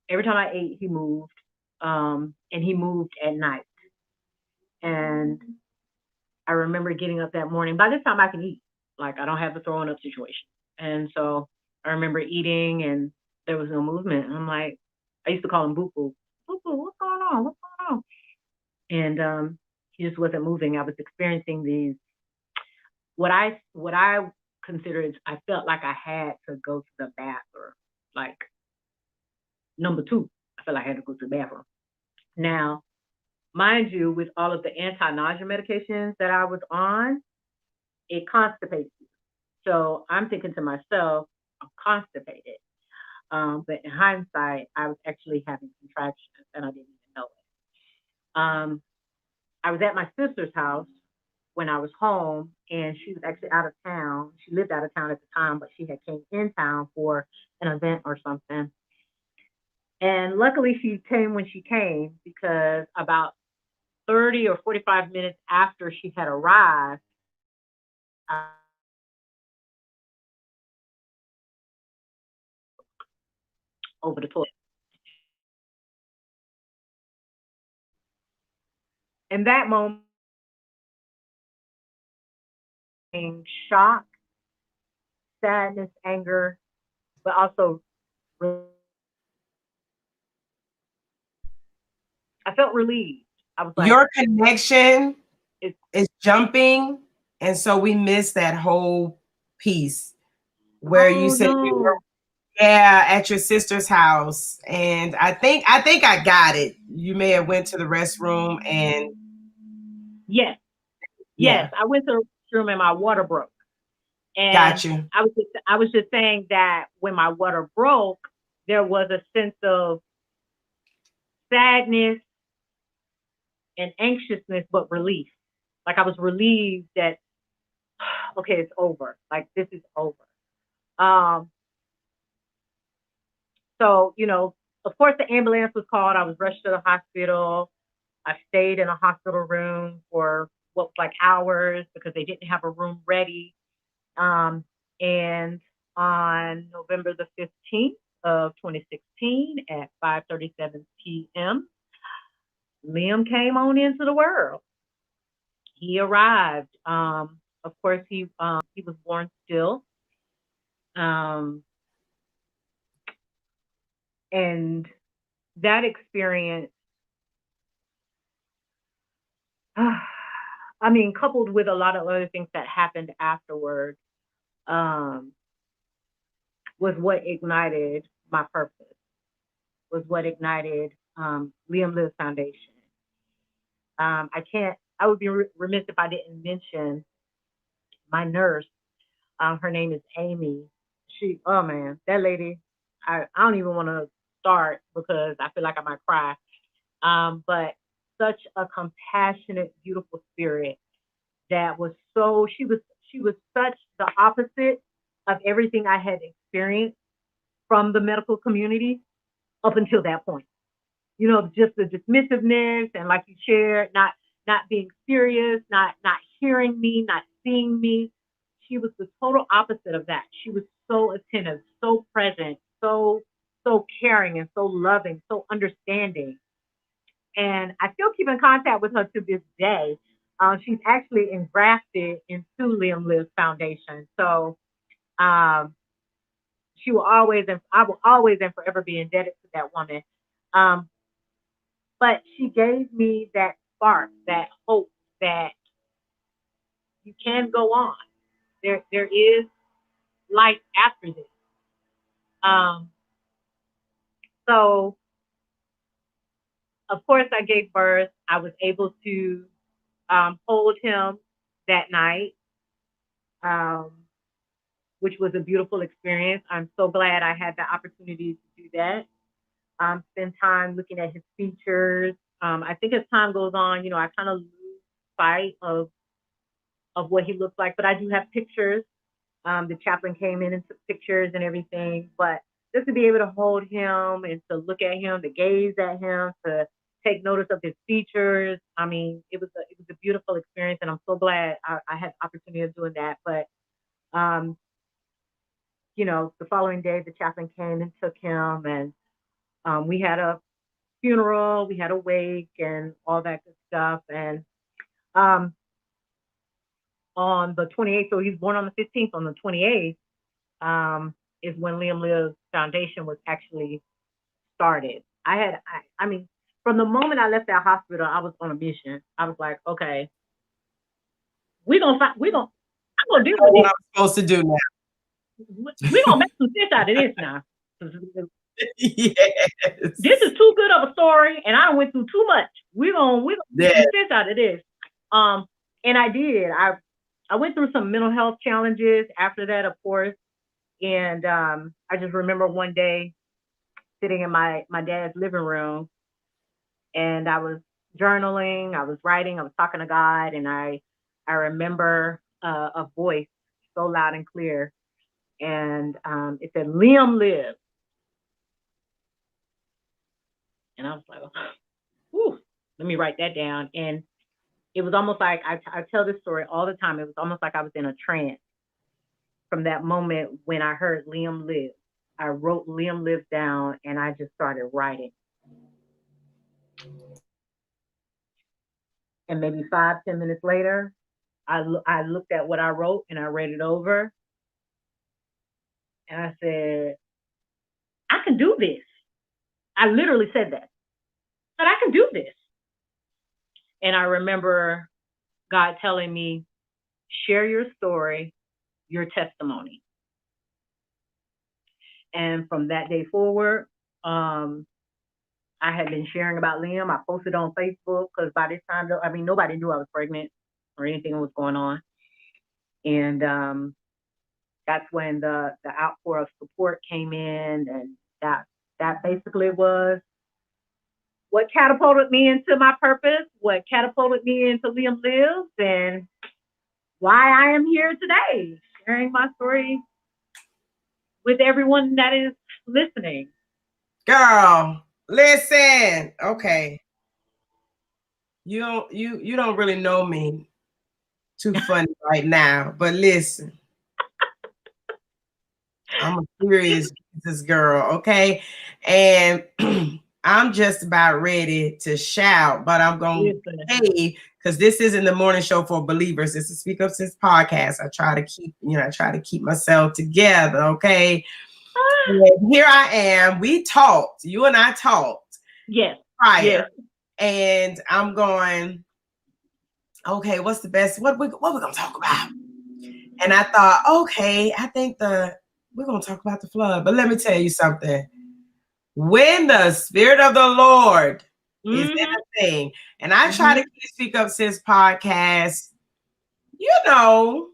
Speaker 2: every time I ate, he moved, and he moved at night. And I remember getting up that morning. By this time, I can eat. Like I don't have the throwing up situation. And so I remember eating, and there was no movement. And I'm like, I used to call him Boo Boo. Boo Boo, what's going on? What's going on? And he just wasn't moving. I was experiencing these, what I considered, I felt like I had to go to the bathroom. Like number two, I felt like I had to go to the bathroom. Now, mind you, with all of the anti-nausea medications that I was on, it constipates you. So I'm thinking to myself, I'm constipated. But in hindsight, I was actually having contractions and I didn't even know it. I was at my sister's house when I was home, and she was actually out of town. She lived out of town at the time, but she had came in town for an event or something. And luckily, she came when she came, because about 30 or 45 minutes after she had arrived, I over the toilet. In that moment, shock, sadness, anger, but also I felt relieved. I was like,
Speaker 1: Your connection
Speaker 2: it's,
Speaker 1: is jumping. And so we missed that whole piece where you
Speaker 2: oh
Speaker 1: said you were,
Speaker 2: no.
Speaker 1: yeah, at your sister's house. And I think I got it. You may have went to the restroom and
Speaker 2: Yes, yes.
Speaker 1: yeah,
Speaker 2: I went to the restroom and my water broke.
Speaker 1: got
Speaker 2: And
Speaker 1: you.
Speaker 2: I was just saying that when my water broke, there was a sense of sadness and anxiousness, but relief. Like I was relieved that okay, it's over. Like this is over. Um, so of course the ambulance was called. I was rushed to the hospital. I stayed in a hospital room for what was like hours because they didn't have a room ready. And on November the 15th of 2016 at 5:37 p.m., Liam came on into the world. He arrived. Of course, he was born still. Um, and that experience, I mean, coupled with a lot of other things that happened afterward, um, was what ignited my purpose, was what ignited Liam Lives Foundation. I would be remiss if I didn't mention my nurse. Her name is Amy. Oh man, that lady, I don't even want to start because I feel like I might cry. But such a compassionate, beautiful spirit that was she was such the opposite of everything I had experienced from the medical community up until that point. You know, just the dismissiveness and like you shared, not being serious, not hearing me, not seeing me. She was the total opposite of that. She was so attentive, so present, so caring and so loving, so understanding. And I still keep in contact with her to this day. She's actually engrafted into Liam Lives Foundation. So um, she will always, and I will always and forever be indebted to that woman. Um, but she gave me that spark, that hope that you can go on. There is life after this. Um, so of course I gave birth. I was able to hold him that night, um, which was a beautiful experience. I'm so glad I had the opportunity to do that. Spend time looking at his features. I think as time goes on, you know, I kind of lose sight of what he looks like, but I do have pictures. The chaplain came in and took pictures and everything, but just to be able to hold him and to look at him, to gaze at him, to take notice of his features. I mean, it was a beautiful experience, and I'm so glad I had the opportunity of doing that. But um, you know, the following day, the chaplain came and took him, and we had a funeral, we had a wake, and all that good stuff. And um, on the 28th, so he's born on the 15th. On the 28th, is when Liam Lives Foundation was actually started. I mean, from the moment I left that hospital, I was on a mission. I was like, okay, I'm gonna deal with
Speaker 1: What
Speaker 2: this.
Speaker 1: I'm supposed to do now.
Speaker 2: We're gonna make some sense out of this now.
Speaker 1: Yes.
Speaker 2: This is too good of a story, and I went through too much. We're gonna make some sense out of this. And I did. I went through some mental health challenges after that, of course. And I just remember one day sitting in my dad's living room, and I was journaling, I was writing, I was talking to God, and I remember a voice so loud and clear, and it said, "Liam lives," and I was like, "Whew, let me write that down." And it was almost like I tell this story all the time. It was almost like I was in a trance from that moment when I heard Liam lives. I wrote Liam lives down, and I just started writing. And maybe 5, 10 minutes later, I looked at what I wrote and I read it over, and I said, I can do this. I literally said that. But I can do this. And I remember God telling me, share your story, your testimony. And from that day forward, I had been sharing about Liam. I posted on Facebook because by this time, I mean, nobody knew I was pregnant or anything was going on. And that's when the outpour of support came in, and that basically was what catapulted me into my purpose, what catapulted me into Liam Lives, and why I am here today, sharing my story with everyone that is listening.
Speaker 1: Girl, listen. Okay. you don't really know me too funny right now, but listen, I'm a serious Jesus girl, okay? And I'm just about ready to shout, but I'm gonna
Speaker 2: Listen.
Speaker 1: behave because this isn't the morning show for believers. This is Speak Up Sis podcast. I try to keep myself together, okay? And here I am. We talked, you and I talked
Speaker 2: Yes.
Speaker 1: prior,
Speaker 2: Yes.
Speaker 1: and I'm going, okay, what's the best? What we gonna talk about? And I thought, okay, I think we're gonna talk about the flood. But let me tell you something. When the Spirit of the Lord is in
Speaker 2: Mm-hmm.
Speaker 1: a thing, and I try to
Speaker 2: Mm-hmm.
Speaker 1: keep Speak Up Sis podcast, you know,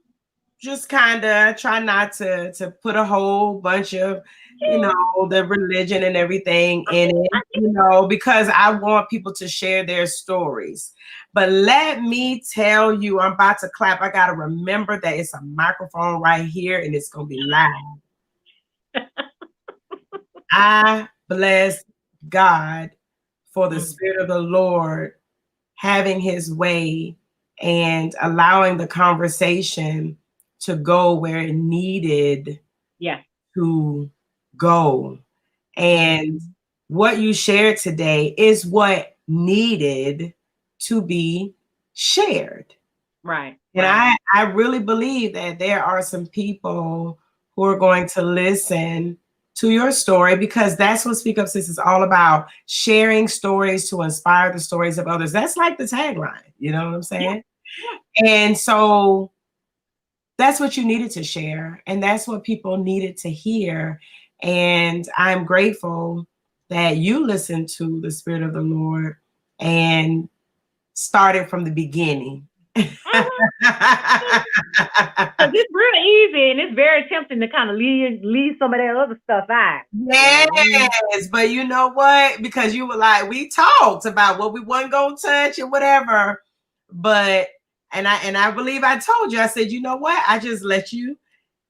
Speaker 1: just kind of try not to put a whole bunch of the religion and everything in it, because I want people to share their stories. But let me tell you, I'm about to clap. I got to remember that it's a microphone right here and it's going to be loud. I bless God for the
Speaker 2: Mm.
Speaker 1: Spirit of the Lord having his way and allowing the conversation to go where it needed
Speaker 2: Yeah.
Speaker 1: to go. And
Speaker 2: Mm-hmm.
Speaker 1: what you shared today is what needed to be shared.
Speaker 2: Right.
Speaker 1: And
Speaker 2: Right.
Speaker 1: I really believe that there are some people who are going to listen to your story because that's what Speak Up Sis is all about, sharing stories to inspire the stories of others. That's like the tagline, you know what I'm
Speaker 2: Yeah.
Speaker 1: saying?
Speaker 2: Yeah.
Speaker 1: And so that's what you needed to share. And that's what people needed to hear. And I'm grateful that you listened to the Spirit of the Lord and started from the beginning.
Speaker 2: Uh-huh. Because it's real easy and it's very tempting to kind of leave some of that other stuff out. Like,
Speaker 1: Yes, but you know what? Because you were like, we talked about what we wasn't gonna touch and whatever. But and I believe I told you, I said, you know what? I just let you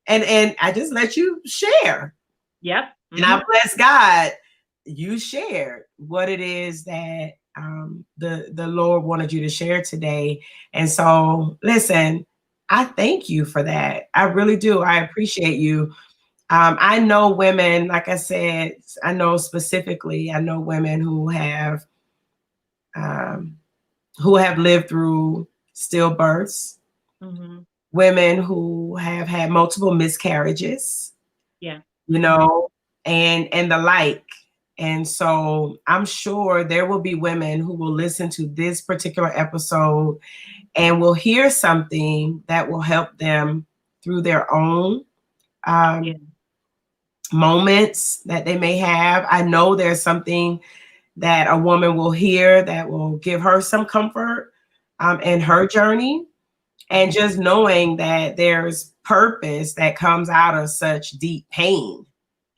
Speaker 1: and I just let you share.
Speaker 2: yep.
Speaker 1: And I
Speaker 2: Mm-hmm.
Speaker 1: bless God, you shared what it is that the Lord wanted you to share today. And so listen, I thank you for that. I really do. I appreciate you. I know women, like I said, I know women um, who have lived through stillbirths,
Speaker 2: Mm-hmm.
Speaker 1: women who have had multiple miscarriages,
Speaker 2: Yeah.
Speaker 1: you
Speaker 2: Mm-hmm.
Speaker 1: know, and the like. And so I'm sure there will be women who will listen to this particular episode and will hear something that will help them through their own
Speaker 2: Yeah.
Speaker 1: um, moments that they may have. I know there's something that a woman will hear that will give her some comfort in her journey. And
Speaker 2: Mm-hmm.
Speaker 1: just knowing that there's purpose that comes out of such deep pain,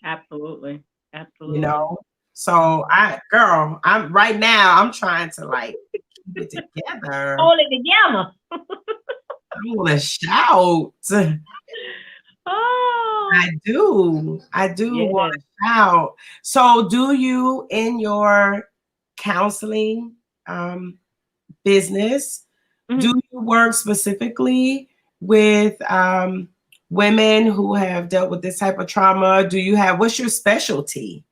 Speaker 2: Absolutely.
Speaker 1: you
Speaker 2: Absolutely.
Speaker 1: know? So
Speaker 2: Mm-hmm.
Speaker 1: I'm right now, I'm trying to like keep it together.
Speaker 2: Hold it together.
Speaker 1: I want to shout.
Speaker 2: Oh.
Speaker 1: I do want
Speaker 2: Yeah.
Speaker 1: to shout. So, do you in your counseling business, do
Speaker 2: Mm-hmm.
Speaker 1: you work specifically with women who have dealt with this type of trauma? What's your specialty?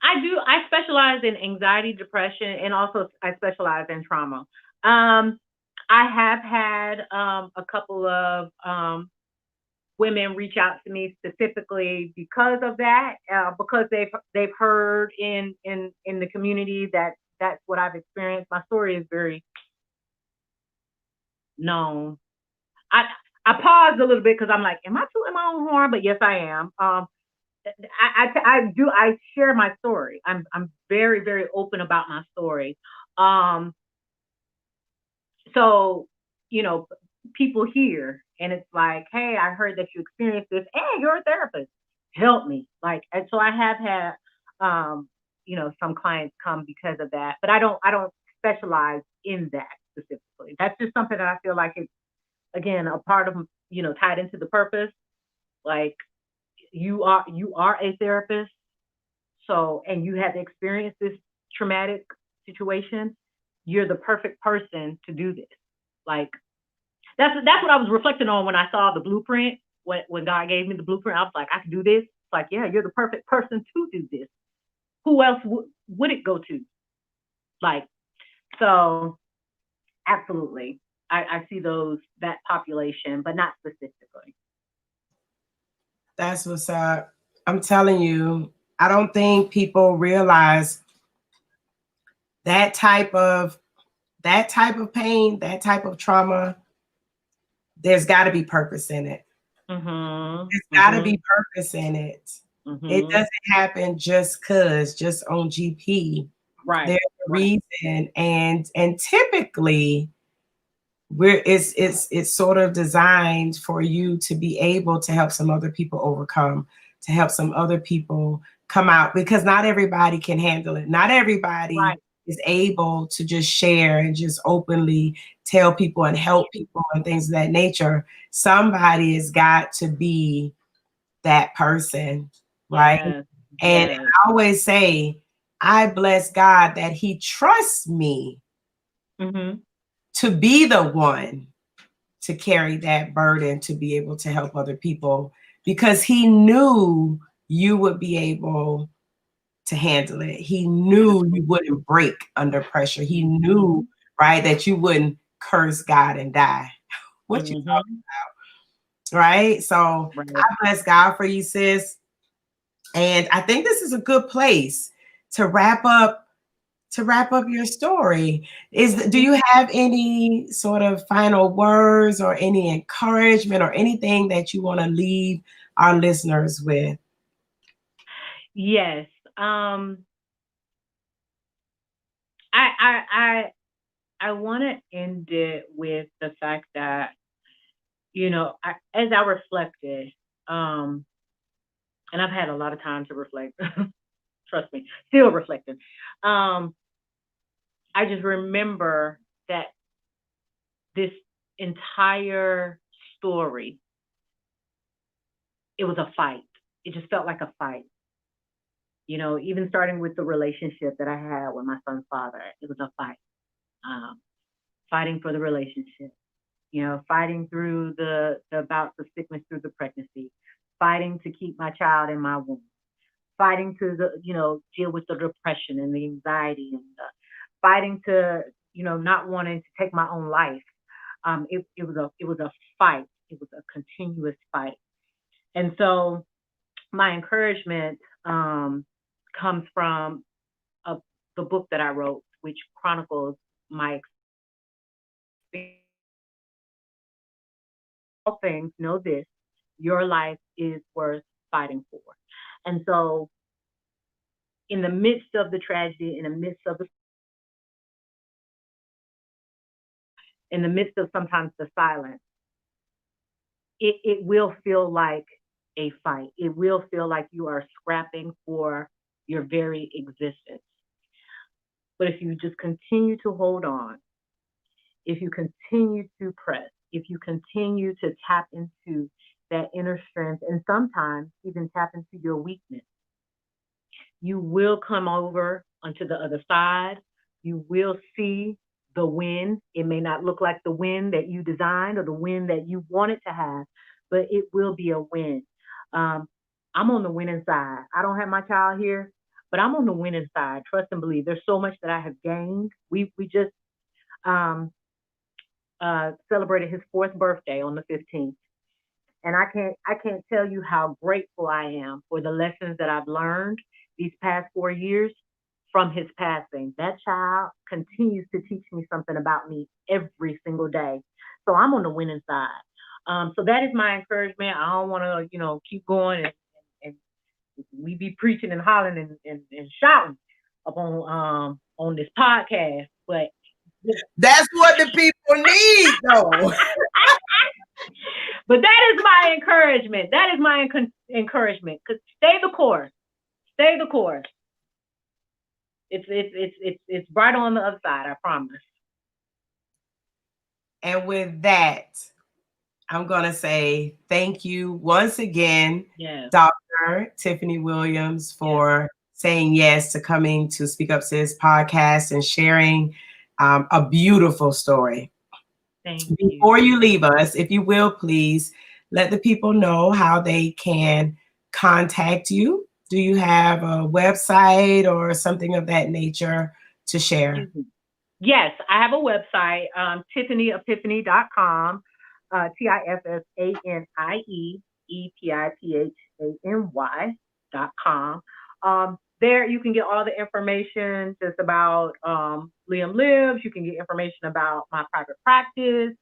Speaker 2: I do. I specialize in anxiety, depression, and also I specialize in trauma. Um, I have had a couple of women reach out to me specifically because of that, because they've heard in the community that that's what I've experienced. My story is very known. I I paused a little bit because I'm like, am I tooting my own horn? But yes, I am. I share my story. I'm very very open about my story. Um, so you know, people hear and it's like, hey, I heard that you experienced this, and you're a therapist. Help me, like, and so I have had some clients come because of that, but I don't specialize in that specifically. That's just something that I feel like it's again a part of tied into the purpose. Like you are a therapist, so and you had to experience this traumatic situation. you're the perfect person to do this. Like that's what I was reflecting on when I saw the blueprint. When God gave me the blueprint, I was like, I can do this. It's like, yeah, you're the perfect person to do this. Who else would it go to? Like, so absolutely. I see that population, but not specifically.
Speaker 1: That's what's up. I'm telling you, I don't think people realize that type of pain, that type of trauma, there's got to be purpose in it.
Speaker 2: Mm-hmm.
Speaker 1: There's got to be purpose in it.
Speaker 2: Mm-hmm.
Speaker 1: It doesn't happen just on GP.
Speaker 2: Right.
Speaker 1: There's a reason, and typically it's sort of designed for you to be able to help some other people overcome, to help some other people come out, because not everybody can handle it. Not everybody is able to just share and just openly tell people and help people and things of that nature. Somebody has got to be that person, right?
Speaker 2: Yes.
Speaker 1: And
Speaker 2: Yes.
Speaker 1: I always say, I bless God that he trusts me to be the one to carry that burden, to be able to help other people, because he knew you would be able to handle it. He knew you wouldn't break under pressure. He knew, right, that you wouldn't curse God and die. What you talking about? Right? So I bless God for you, sis. And I think this is a good place to wrap up your story. Do you have any sort of final words or any encouragement or anything that you want to leave our listeners with?
Speaker 2: Yes. I want to end it with the fact that, as I reflected, and I've had a lot of time to reflect, trust me, still reflecting. I just remember that this entire story, it was a fight. It just felt like a fight. Even starting with the relationship that I had with my son's father, it was a fight. Fighting for the relationship, fighting through the bouts of sickness through the pregnancy, fighting to keep my child in my womb, fighting to deal with the depression and the anxiety, and fighting to not wanting to take my own life. It was a fight. It was a continuous fight. And so my encouragement comes from the book that I wrote, which chronicles my experience. All things, know this: your life is worth fighting for. And so, in the midst of the tragedy, in the midst of sometimes the silence, it will feel like a fight. It will feel like you are scrapping for your very existence. But if you just continue to hold on, if you continue to press, if you continue to tap into that inner strength, and sometimes even tap into your weakness, you will come over onto the other side. You will see the win. It may not look like the win that you designed or the win that you wanted to have, but it will be a win. I'm on the winning side. I don't have my child here, but I'm on the winning side. Trust and believe. There's so much that I have gained. We just celebrated his 4th birthday on the 15th. And I can't tell you how grateful I am for the lessons that I've learned these past 4 years from his passing. That child continues to teach me something about me every single day. So I'm on the winning side. So that is my encouragement. I don't want to, keep going and we be preaching and hollering and shouting up on this podcast, but
Speaker 1: that's what the people need, though.
Speaker 2: But that is my encouragement. That is my encouragement. Cause stay the course. Stay the course. It's bright on the other side. I promise.
Speaker 1: And with that, I'm gonna say thank you once again, Dr. Tiffanie Williams, for saying yes to coming to Speak Up Sis podcast and sharing A beautiful story.
Speaker 2: Thank
Speaker 1: Before
Speaker 2: you.
Speaker 1: you leave us, if you will, please let the people know how they can contact you. Do you have a website or something of that nature to share?
Speaker 2: Yes, I have a website, TiffanyEpiphany.com, TiffanyEpiphany.com. There you can get all the information just about Liam Lives. You can get information about my private practice.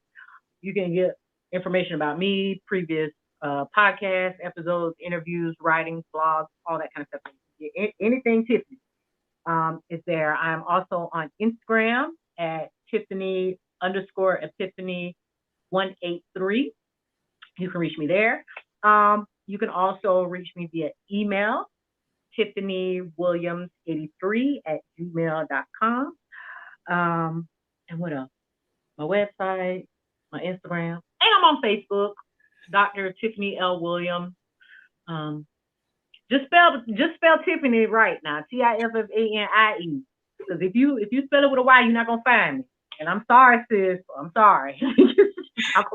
Speaker 2: You can get information about me, previous podcast episodes, interviews, writings, blogs, all that kind of stuff. Anything Tiffany is there. I'm also on Instagram at Tiffany_Epiphany 183. You can reach me there. You can also reach me via email, TiffanyWilliams83 @gmail.com. And what else? My website, my Instagram, and I'm on Facebook, Dr. Tiffanie L. Williams. Um, just spell Tiffany right now, Tiffanie. Because if you spell it with a Y, you're not gonna find me. And I'm sorry, sis. I'm sorry.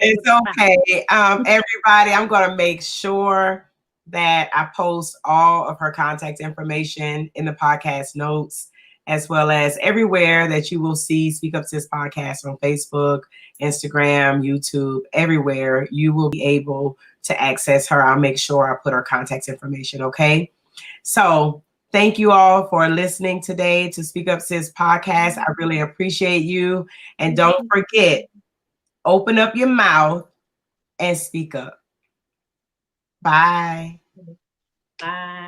Speaker 1: It's okay. Everybody, I'm going to make sure that I post all of her contact information in the podcast notes, as well as everywhere that you will see Speak Up Sis podcast on Facebook, Instagram, YouTube, everywhere you will be able to access her. I'll make sure I put her contact information. Okay. So thank you all for listening today to Speak Up Sis podcast. I really appreciate you. And don't forget, open up your mouth and speak up. Bye.
Speaker 2: Bye.